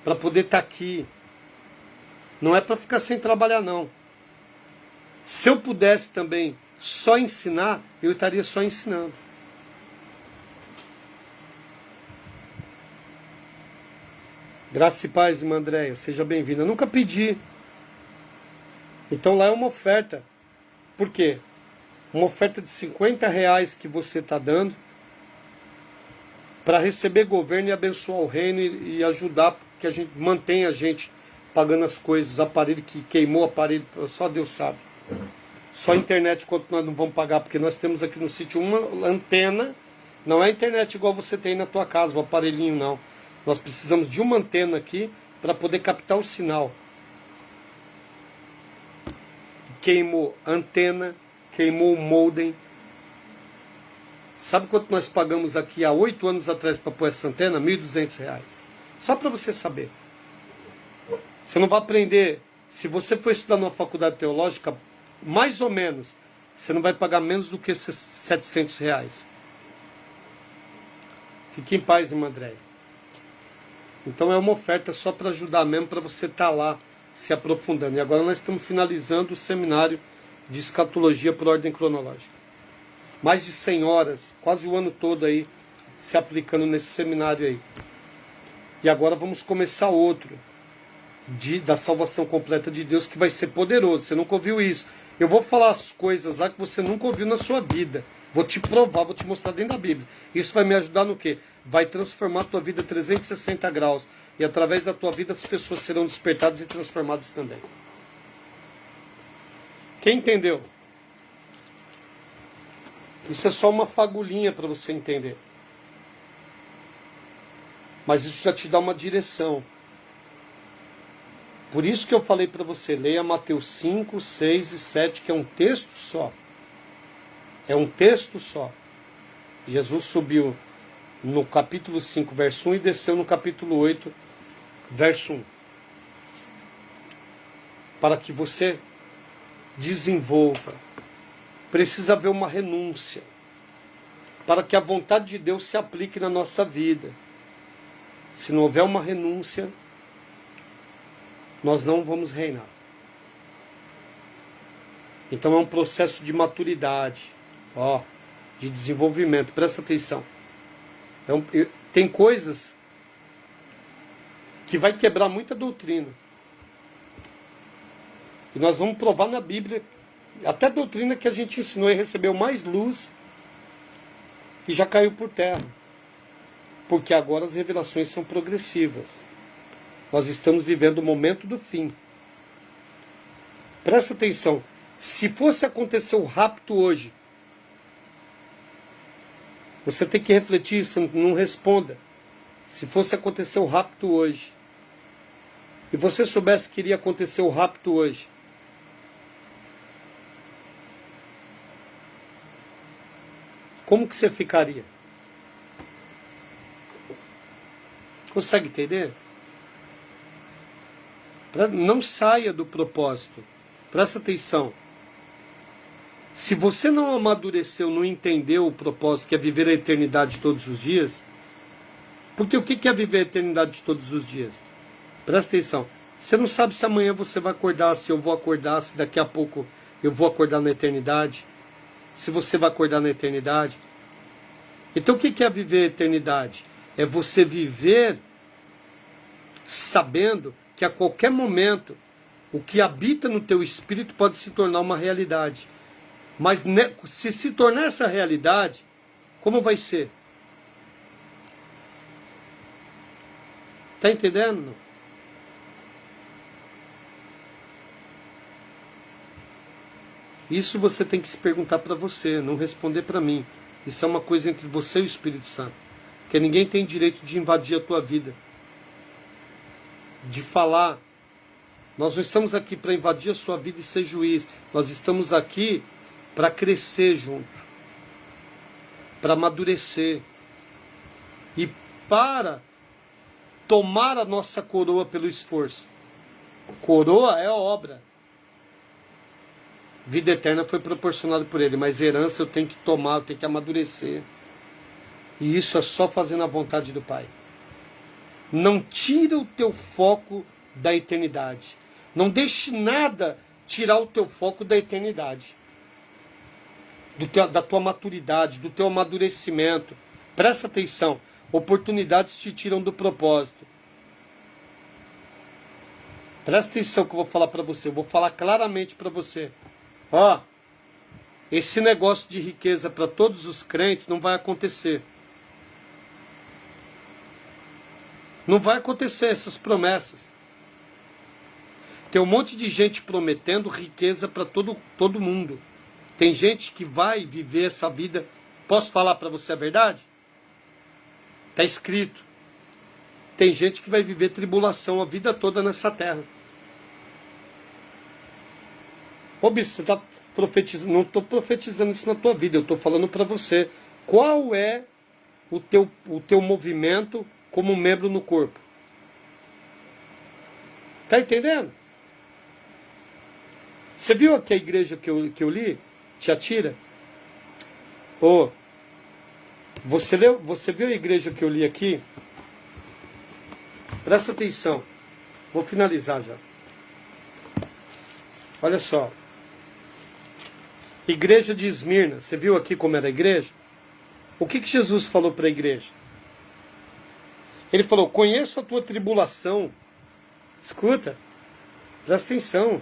para poder estar aqui. Não é para ficar sem trabalhar, não. Se eu pudesse também só ensinar, eu estaria só ensinando. Graça e paz, irmã Andréia, seja bem-vinda. Eu nunca pedi. Então lá é uma oferta. Por quê? Uma oferta de R$50 que você está dando para receber governo e abençoar o reino e ajudar que a gente mantenha a gente pagando as coisas, aparelho que queimou, aparelho, só Deus sabe. Só a internet quanto nós não vamos pagar, porque nós temos aqui no sítio uma antena, não é internet igual você tem na tua casa, o aparelhinho não. Nós precisamos de uma antena aqui para poder captar o sinal. Queimou a antena, queimou o modem. Sabe quanto nós pagamos aqui há 8 anos atrás para pôr essa antena? R$1.200. Só para você saber. Você não vai aprender. Se você for estudar numa faculdade teológica, mais ou menos, você não vai pagar menos do que esses R$700. Fique em paz, irmã Andréia. Então é uma oferta só para ajudar mesmo, para você estar lá se aprofundando. E agora nós estamos finalizando o seminário de escatologia por ordem cronológica. Mais de 100 horas, quase o ano todo aí, se aplicando nesse seminário aí. E agora vamos começar outro, da salvação completa de Deus, que vai ser poderoso. Você nunca ouviu isso. Eu vou falar as coisas lá que você nunca ouviu na sua vida. Vou te provar, vou te mostrar dentro da Bíblia. Isso vai me ajudar no quê? Vai transformar a tua vida 360 graus. E através da tua vida as pessoas serão despertadas e transformadas também. Quem entendeu? Isso é só uma fagulhinha para você entender. Mas isso já te dá uma direção. Por isso que eu falei para você, leia Mateus 5, 6 e 7, que é um texto só. É um texto só. Jesus subiu no capítulo 5, verso 1 e desceu no capítulo 8, verso 1. Para que você desenvolva. Precisa haver uma renúncia. para que a vontade de Deus se aplique na nossa vida. Se não houver uma renúncia, nós não vamos reinar. Então é um processo de maturidade, de desenvolvimento. Presta atenção. Tem coisas que vai quebrar muita doutrina. E nós vamos provar na Bíblia, até a doutrina que a gente ensinou e recebeu mais luz, e já caiu por terra. Porque agora as revelações são progressivas. Nós estamos vivendo o momento do fim. Presta atenção. Se fosse acontecer o rapto hoje, você tem que refletir isso, não responda. Se fosse acontecer o rapto hoje, e você soubesse que iria acontecer o rapto hoje, como que você ficaria? Consegue entender? Não saia do propósito. Presta atenção. Se você não amadureceu, não entendeu o propósito, que é viver a eternidade todos os dias, porque o que é viver a eternidade todos os dias? Presta atenção. Você não sabe se amanhã você vai acordar, se eu vou acordar, se daqui a pouco eu vou acordar na eternidade, se você vai acordar na eternidade. Então o que é viver a eternidade? É você viver sabendo que a qualquer momento o que habita no teu espírito pode se tornar uma realidade. Mas se tornar essa realidade, como vai ser? Está entendendo? Isso você tem que se perguntar para você, não responder para mim. Isso é uma coisa entre você e o Espírito Santo. Porque ninguém tem direito de invadir a tua vida. De falar. Nós não estamos aqui para invadir a sua vida e ser juiz. Nós estamos aqui para crescer junto. Para amadurecer. E para tomar a nossa coroa pelo esforço. Coroa é a obra. Vida eterna foi proporcionada por ele, mas herança eu tenho que tomar, eu tenho que amadurecer. E isso é só fazendo a vontade do Pai. Não tira o teu foco da eternidade. Não deixe nada tirar o teu foco da eternidade. Da tua maturidade, do teu amadurecimento. Presta atenção. Oportunidades te tiram do propósito. Presta atenção que eu vou falar para você. Eu vou falar claramente para você. Esse negócio de riqueza para todos os crentes não vai acontecer. Não vai acontecer essas promessas. Tem um monte de gente prometendo riqueza para todo mundo. Tem gente que vai viver essa vida. Posso falar para você a verdade? Está escrito. Tem gente que vai viver tribulação a vida toda nessa terra. Ô bicho, você está profetizando? Não estou profetizando isso na tua vida. Eu estou falando para você. Qual é o teu movimento como membro no corpo? Está entendendo? Você viu aqui a igreja que eu li? Tiatira? Você viu a igreja que eu li aqui? Presta atenção. Vou finalizar já. Olha só. Igreja de Esmirna. Você viu aqui como era a igreja? O que Jesus falou para a igreja? Ele falou: conheço a tua tribulação. Escuta. Presta atenção.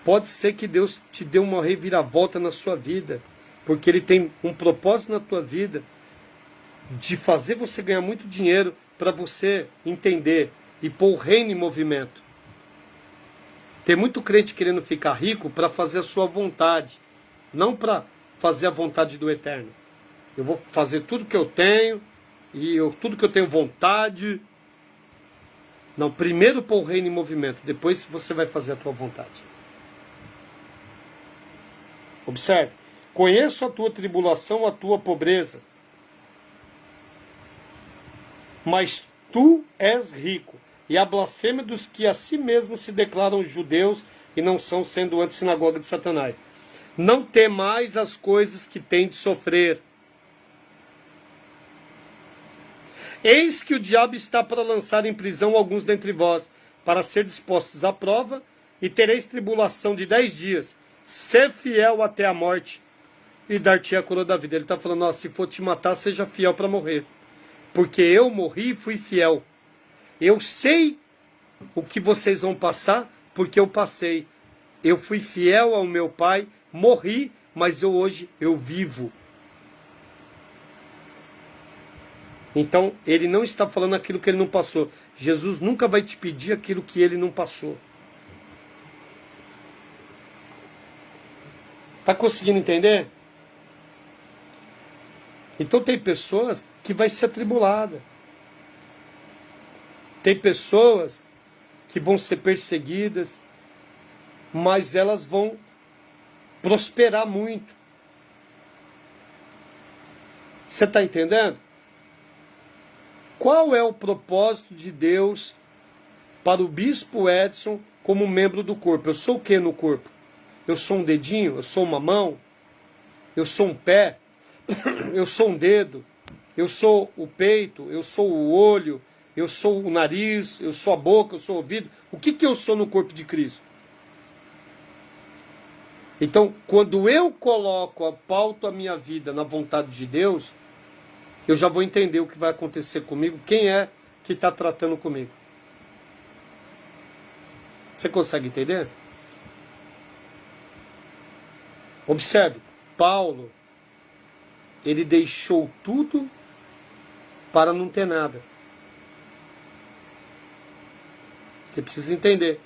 Pode ser que Deus te dê uma reviravolta na sua vida. Porque Ele tem um propósito na tua vida de fazer você ganhar muito dinheiro para você entender e pôr o reino em movimento. Tem muito crente querendo ficar rico para fazer a sua vontade, não para fazer a vontade do Eterno. Eu vou fazer tudo que eu tenho, tudo que eu tenho vontade. Não, primeiro pôr o reino em movimento, depois você vai fazer a tua vontade. Observe. Conheço a tua tribulação, a tua pobreza, mas tu és rico, e a blasfêmia dos que a si mesmos se declaram judeus e não são, sendo antes sinagoga de Satanás. Não temais as coisas que tem de sofrer. Eis que o diabo está para lançar em prisão alguns dentre vós, para ser dispostos à prova, e tereis tribulação de 10 dias. Ser fiel até a morte, e dar-te a coroa da vida. Ele está falando, ó, se for te matar, seja fiel para morrer. Porque eu morri e fui fiel. Eu sei o que vocês vão passar, porque eu passei. Eu fui fiel ao meu pai, morri, mas hoje eu vivo. Então, ele não está falando aquilo que ele não passou. Jesus nunca vai te pedir aquilo que ele não passou. Está conseguindo entender? Então tem pessoas que vai ser atribulada. Tem pessoas que vão ser perseguidas, mas elas vão prosperar muito. Você está entendendo? Qual é o propósito de Deus para o bispo Edson como membro do corpo? Eu sou o que no corpo? Eu sou um dedinho? Eu sou uma mão? Eu sou um pé? Eu sou um dedo? Eu sou o peito? Eu sou o olho? Eu sou o nariz? Eu sou a boca? Eu sou o ouvido? O que eu sou no corpo de Cristo? Então, quando eu coloco, pauto a minha vida na vontade de Deus, eu já vou entender o que vai acontecer comigo, quem é que está tratando comigo. Você consegue entender? Observe, Paulo, ele deixou tudo para não ter nada. Você precisa entender.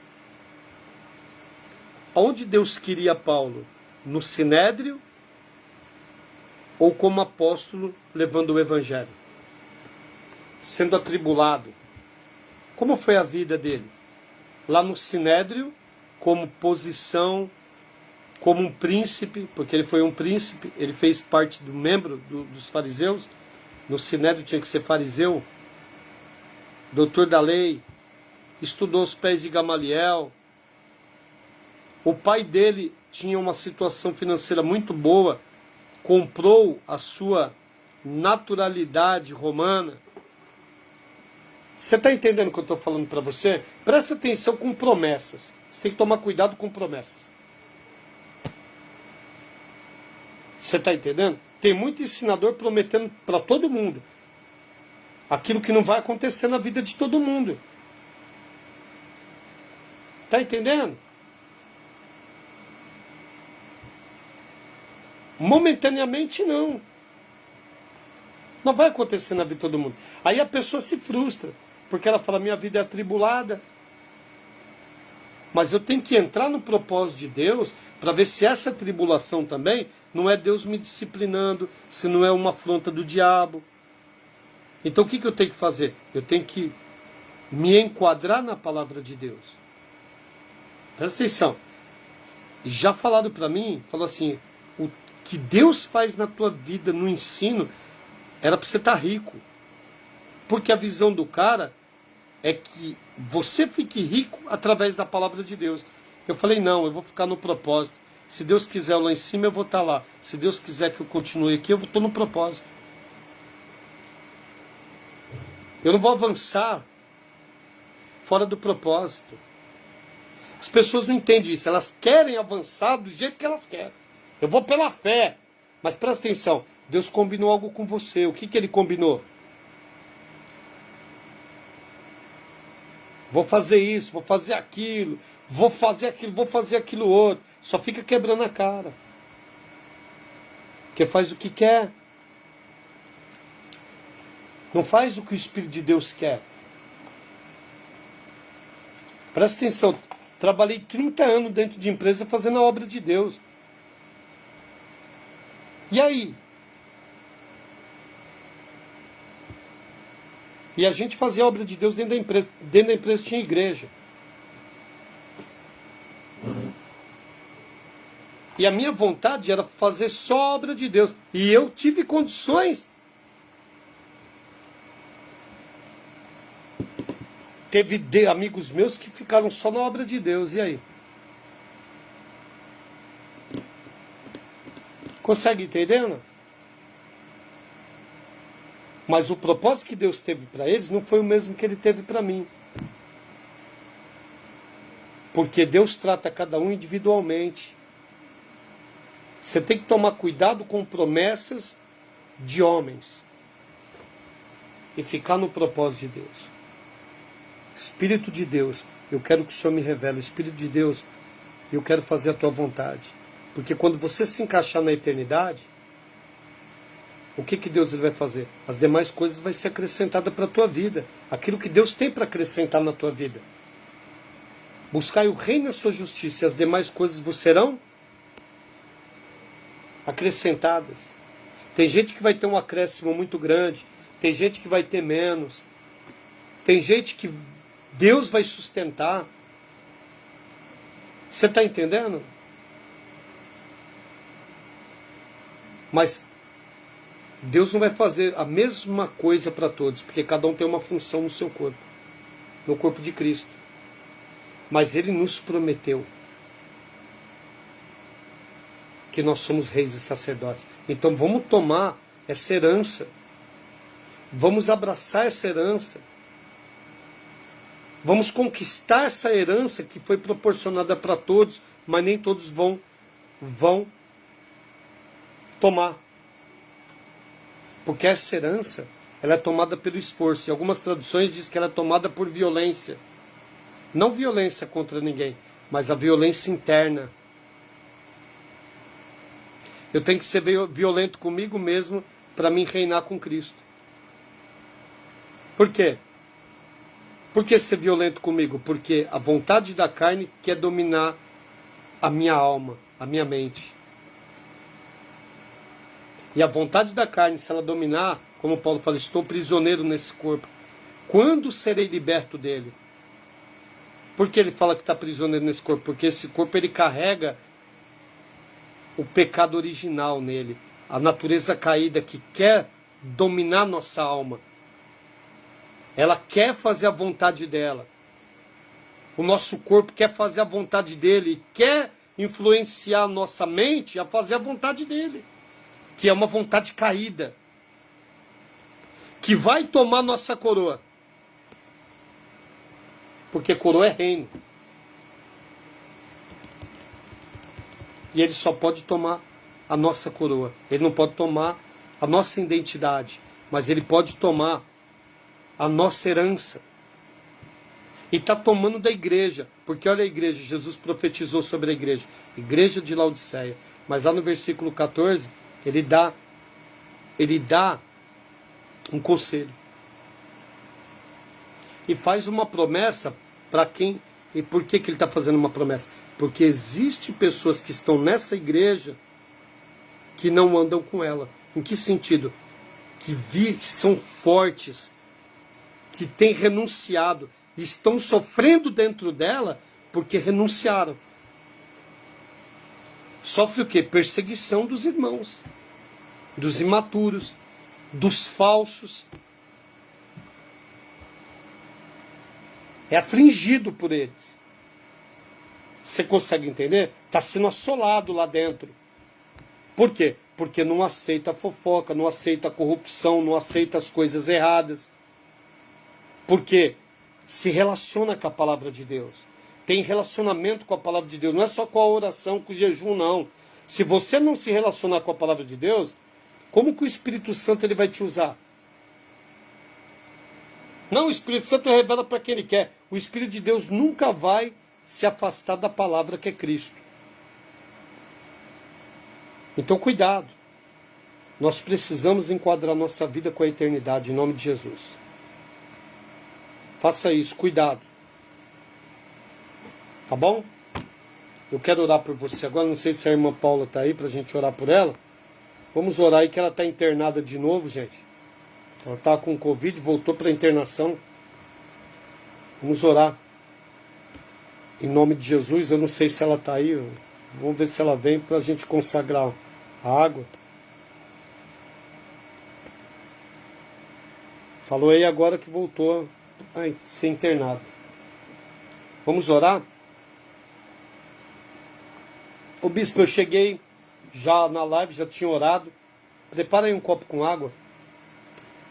Onde Deus queria Paulo? No Sinédrio ou como apóstolo levando o evangelho? Sendo atribulado. Como foi a vida dele? Lá no Sinédrio, como posição, como um príncipe, porque ele foi um príncipe, ele fez parte do membro dos fariseus. No Sinédrio tinha que ser fariseu, doutor da lei, estudou os pés de Gamaliel. O pai dele tinha uma situação financeira muito boa, comprou a sua naturalidade romana. Você está entendendo o que eu estou falando para você? Presta atenção com promessas. Você tem que tomar cuidado com promessas. Você está entendendo? Tem muito ensinador prometendo para todo mundo aquilo que não vai acontecer na vida de todo mundo. Está entendendo? Momentaneamente não. Não vai acontecer na vida de todo mundo. Aí a pessoa se frustra, porque ela fala, minha vida é atribulada. Mas eu tenho que entrar no propósito de Deus para ver se essa tribulação também não é Deus me disciplinando, se não é uma afronta do diabo. Então o que eu tenho que fazer? Eu tenho que me enquadrar na palavra de Deus. Presta atenção. Já falaram para mim, falou assim, o que Deus faz na tua vida, no ensino, era para você estar rico. Porque a visão do cara é que você fique rico através da palavra de Deus. Eu falei, não, eu vou ficar no propósito. Se Deus quiser lá em cima, eu vou estar lá. Se Deus quiser que eu continue aqui, eu estou no propósito. Eu não vou avançar fora do propósito. As pessoas não entendem isso. Elas querem avançar do jeito que elas querem. Eu vou pela fé. Mas presta atenção. Deus combinou algo com você. O que ele combinou? Vou fazer isso, vou fazer aquilo, vou fazer aquilo outro. Só fica quebrando a cara. Porque faz o que quer. Não faz o que o Espírito de Deus quer. Presta atenção. Trabalhei 30 anos dentro de empresa fazendo a obra de Deus. E aí? E a gente fazia a obra de Deus dentro da empresa. Dentro da empresa tinha igreja. E a minha vontade era fazer só a obra de Deus. E eu tive condições. Teve amigos meus que ficaram só na obra de Deus. E aí? Consegue entender, não? Mas o propósito que Deus teve para eles não foi o mesmo que Ele teve para mim. Porque Deus trata cada um individualmente. Você tem que tomar cuidado com promessas de homens. E ficar no propósito de Deus. Espírito de Deus, eu quero que o Senhor me revele. Espírito de Deus, eu quero fazer a tua vontade. Porque quando você se encaixar na eternidade, o que Deus ele vai fazer? As demais coisas vão ser acrescentadas para a tua vida. Aquilo que Deus tem para acrescentar na tua vida. Buscai o reino e a sua justiça, e as demais coisas vos serão acrescentadas. Tem gente que vai ter um acréscimo muito grande, tem gente que vai ter menos, tem gente que Deus vai sustentar. Você está entendendo? Mas Deus não vai fazer a mesma coisa para todos, porque cada um tem uma função no seu corpo, no corpo de Cristo. Mas Ele nos prometeu que nós somos reis e sacerdotes. Então vamos tomar essa herança. Vamos abraçar essa herança. Vamos conquistar essa herança que foi proporcionada para todos, mas nem todos vão tomar. Porque essa herança, ela é tomada pelo esforço. E algumas traduções dizem que ela é tomada por violência. Não violência contra ninguém, mas a violência interna. Eu tenho que ser violento comigo mesmo para mim reinar com Cristo. Por quê? Por que ser violento comigo? Porque a vontade da carne quer dominar a minha alma, a minha mente. E a vontade da carne, se ela dominar, como Paulo fala, estou prisioneiro nesse corpo. Quando serei liberto dele? Por que ele fala que está prisioneiro nesse corpo? Porque esse corpo ele carrega o pecado original nele. A natureza caída que quer dominar nossa alma. Ela quer fazer a vontade dela. O nosso corpo quer fazer a vontade dele. E quer influenciar a nossa mente a fazer a vontade dele. Que é uma vontade caída. Que vai tomar nossa coroa. Porque coroa é reino. E ele só pode tomar a nossa coroa. Ele não pode tomar a nossa identidade. Mas ele pode tomar a nossa herança. E está tomando da igreja. Porque olha a igreja, Jesus profetizou sobre a igreja. Igreja de Laodiceia. Mas lá no versículo 14, ele dá um conselho. E faz uma promessa para quem... E por que ele está fazendo uma promessa? Porque existem pessoas que estão nessa igreja que não andam com ela. Em que sentido? Que são fortes, que têm renunciado, e estão sofrendo dentro dela porque renunciaram. Sofre o quê? Perseguição dos irmãos, dos imaturos, dos falsos. É afligido por eles. Você consegue entender? Está sendo assolado lá dentro. Por quê? Porque não aceita a fofoca, não aceita a corrupção, não aceita as coisas erradas. Porque se relaciona com a palavra de Deus. Tem relacionamento com a palavra de Deus. Não é só com a oração, com o jejum, não. Se você não se relacionar com a palavra de Deus, como que o Espírito Santo ele vai te usar? Não, o Espírito Santo revela para quem ele quer. O Espírito de Deus nunca vai se afastar da palavra que é Cristo. Então cuidado. Nós precisamos enquadrar nossa vida com a eternidade, em nome de Jesus. Faça isso, cuidado. Tá bom? Eu quero orar por você agora. Não sei se a irmã Paula está aí para a gente orar por ela. Vamos orar aí que ela está internada de novo, gente. Ela está com Covid, voltou para a internação. Vamos orar. Em nome de Jesus, eu não sei se ela está aí. Vamos ver se ela vem para a gente consagrar a água. Falou aí agora que voltou a ser internado. Vamos orar? Ô bispo, eu cheguei já na live, já tinha orado. Prepara aí um copo com água.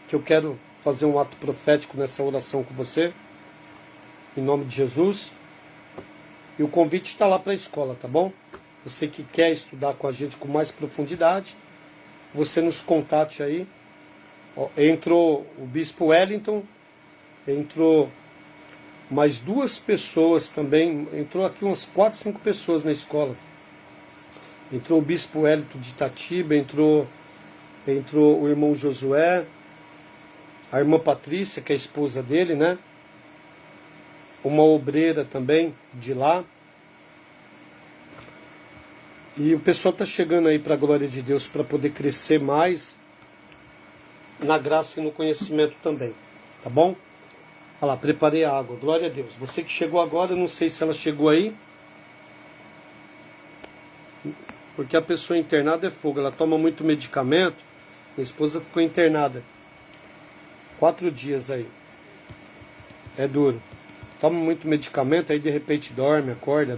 que eu quero fazer um ato profético nessa oração com você, em nome de Jesus. E o convite está lá para a escola, tá bom? Você que quer estudar com a gente com mais profundidade, você nos contate aí. Ó, entrou o Bispo Wellington, entrou mais 2 pessoas também, entrou aqui umas 4, 5 pessoas na escola. Entrou o Bispo Wellington de Itatiba, entrou o irmão Josué, a irmã Patrícia, que é a esposa dele, né? Uma obreira também de lá. E o pessoal está chegando aí para a glória de Deus, para poder crescer mais na graça e no conhecimento também, tá bom? Olha lá, preparei a água, glória a Deus. Você que chegou agora, eu não sei se ela chegou aí, porque a pessoa internada é fogo, ela toma muito medicamento. Minha esposa ficou internada 4 dias aí, é duro. Toma muito medicamento, aí de repente dorme, acorda.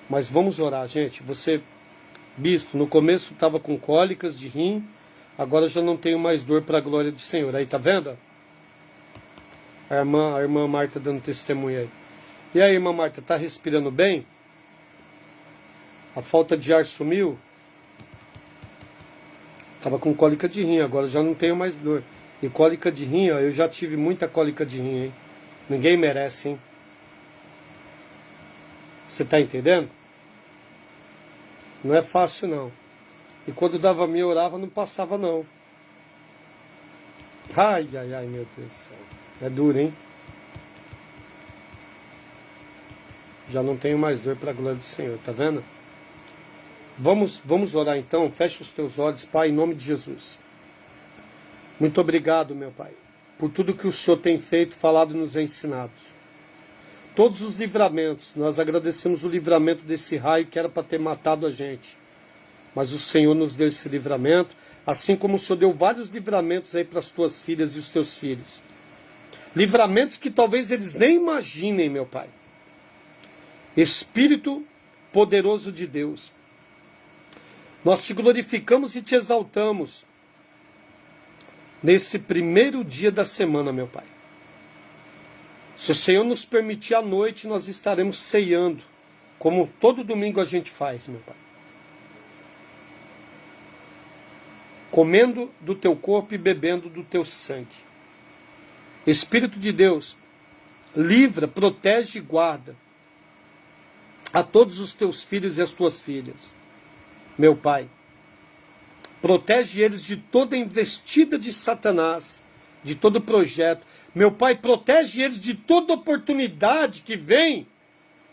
Mas vamos orar, gente. Você, bispo, no começo estava com cólicas de rim, agora já não tenho mais dor para a glória do Senhor. Aí, tá vendo? A irmã Marta dando testemunho aí. E aí, irmã Marta, tá respirando bem? A falta de ar sumiu? Tava com cólica de rim, agora já não tenho mais dor. E cólica de rim, ó, eu já tive muita cólica de rim, hein? Ninguém merece, hein? Você tá entendendo? Não é fácil, não. E quando dava minha, eu orava, não passava, não. Ai, meu Deus do céu. É duro, hein? Já não tenho mais dor para a glória do Senhor, tá vendo? Vamos orar então. Fecha os teus olhos, Pai, em nome de Jesus. Muito obrigado, meu Pai, por tudo que o Senhor tem feito, falado e nos ensinado. Todos os livramentos, nós agradecemos o livramento desse raio que era para ter matado a gente. Mas o Senhor nos deu esse livramento, assim como o Senhor deu vários livramentos aí para as tuas filhas e os teus filhos. Livramentos que talvez eles nem imaginem, meu Pai. Espírito poderoso de Deus, nós te glorificamos e te exaltamos nesse primeiro dia da semana, meu Pai. Se o Senhor nos permitir, à noite nós estaremos ceando, como todo domingo a gente faz, meu Pai. Comendo do teu corpo e bebendo do teu sangue. Espírito de Deus, livra, protege e guarda a todos os teus filhos e as tuas filhas. Meu Pai, protege eles de toda investida de Satanás, de todo projeto. Meu Pai, protege eles de toda oportunidade que vem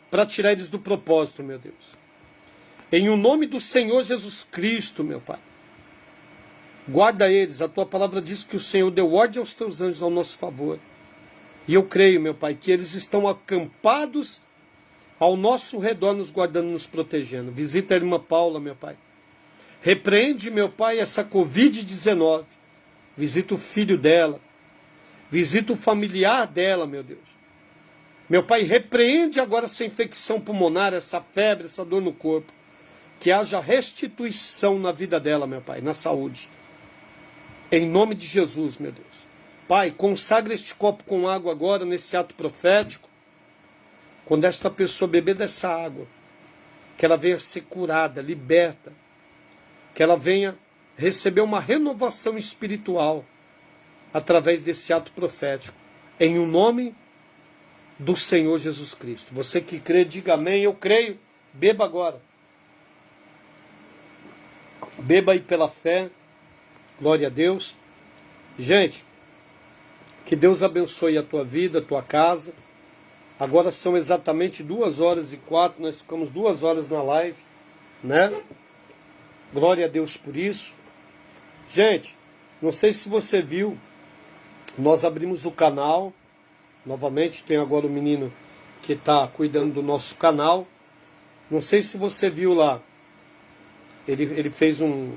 para tirar eles do propósito, meu Deus. Em o nome do Senhor Jesus Cristo, meu Pai, guarda eles. A tua palavra diz que o Senhor deu ordem aos teus anjos ao nosso favor. E eu creio, meu Pai, que eles estão acampados ao nosso redor, nos guardando, nos protegendo. Visita a irmã Paula, meu Pai. Repreende, meu Pai, essa Covid-19. Visita o filho dela. Visita o familiar dela, meu Deus. Meu Pai, repreende agora essa infecção pulmonar, essa febre, essa dor no corpo. Que haja restituição na vida dela, meu Pai, na saúde. Em nome de Jesus, meu Deus. Pai, consagra este copo com água agora, nesse ato profético. Quando esta pessoa beber dessa água, que ela venha ser curada, liberta, que ela venha receber uma renovação espiritual através desse ato profético, em o nome do Senhor Jesus Cristo. Você que crê, diga amém. Eu creio. Beba agora. Beba aí pela fé. Glória a Deus. Gente, que Deus abençoe a tua vida, a tua casa. Agora são exatamente 2h04, nós ficamos 2 horas na live, né? Glória a Deus por isso. Gente, não sei se você viu, nós abrimos o canal, novamente tem agora o menino que está cuidando do nosso canal. Não sei se você viu lá, ele fez um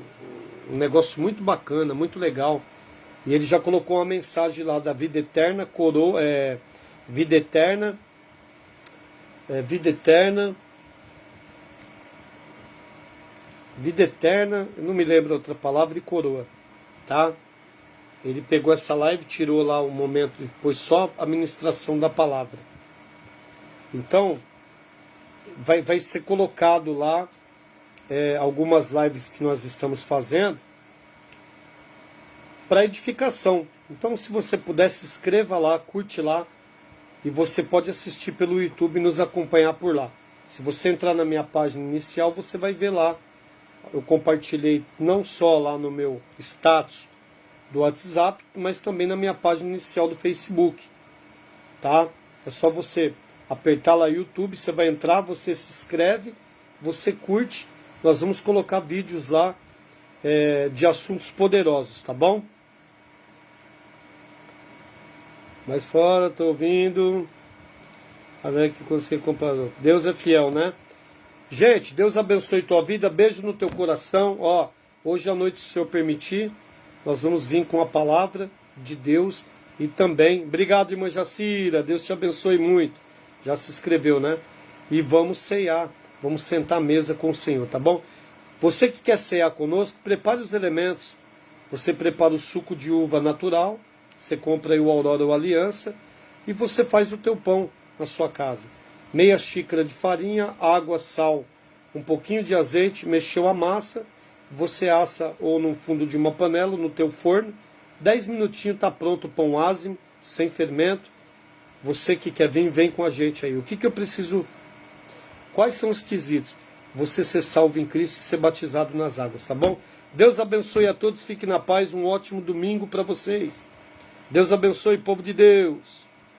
negócio muito bacana, muito legal, e ele já colocou uma mensagem lá da vida eterna, vida eterna, vida eterna, eu não me lembro outra palavra, e coroa, tá? Ele pegou essa live, tirou lá o momento e pôs só a ministração da palavra. Então, vai ser colocado lá algumas lives que nós estamos fazendo para edificação. Então, se você puder, se inscreva lá, curte lá, e você pode assistir pelo YouTube e nos acompanhar por lá. Se você entrar na minha página inicial, você vai ver lá. Eu compartilhei não só lá no meu status do WhatsApp, mas também na minha página inicial do Facebook. Tá? É só você apertar lá YouTube, você vai entrar, você se inscreve, você curte. Nós vamos colocar vídeos lá de assuntos poderosos, tá bom? Mais fora, tô ouvindo. A ver que consegui comprador. Deus é fiel, né? Gente, Deus abençoe tua vida. Beijo no teu coração. Ó, hoje à noite, se o Senhor permitir, nós vamos vir com a palavra de Deus. E também, obrigado, irmã Jacira. Deus te abençoe muito. Já se inscreveu, né? E vamos ceiar. Vamos sentar à mesa com o Senhor, tá bom? Você que quer ceiar conosco, prepare os elementos. Você prepara o suco de uva natural. Você compra aí o Aurora ou Aliança e você faz o teu pão na sua casa. Meia xícara de farinha, água, sal, um pouquinho de azeite, mexeu a massa, você assa ou no fundo de uma panela, no teu forno, 10 minutinhos está pronto o pão ázimo, sem fermento. Você que quer vir, vem com a gente aí. O que eu preciso? Quais são os quesitos? Você ser salvo em Cristo e ser batizado nas águas, tá bom? Deus abençoe a todos, fique na paz, um ótimo domingo para vocês. Deus abençoe, povo de Deus.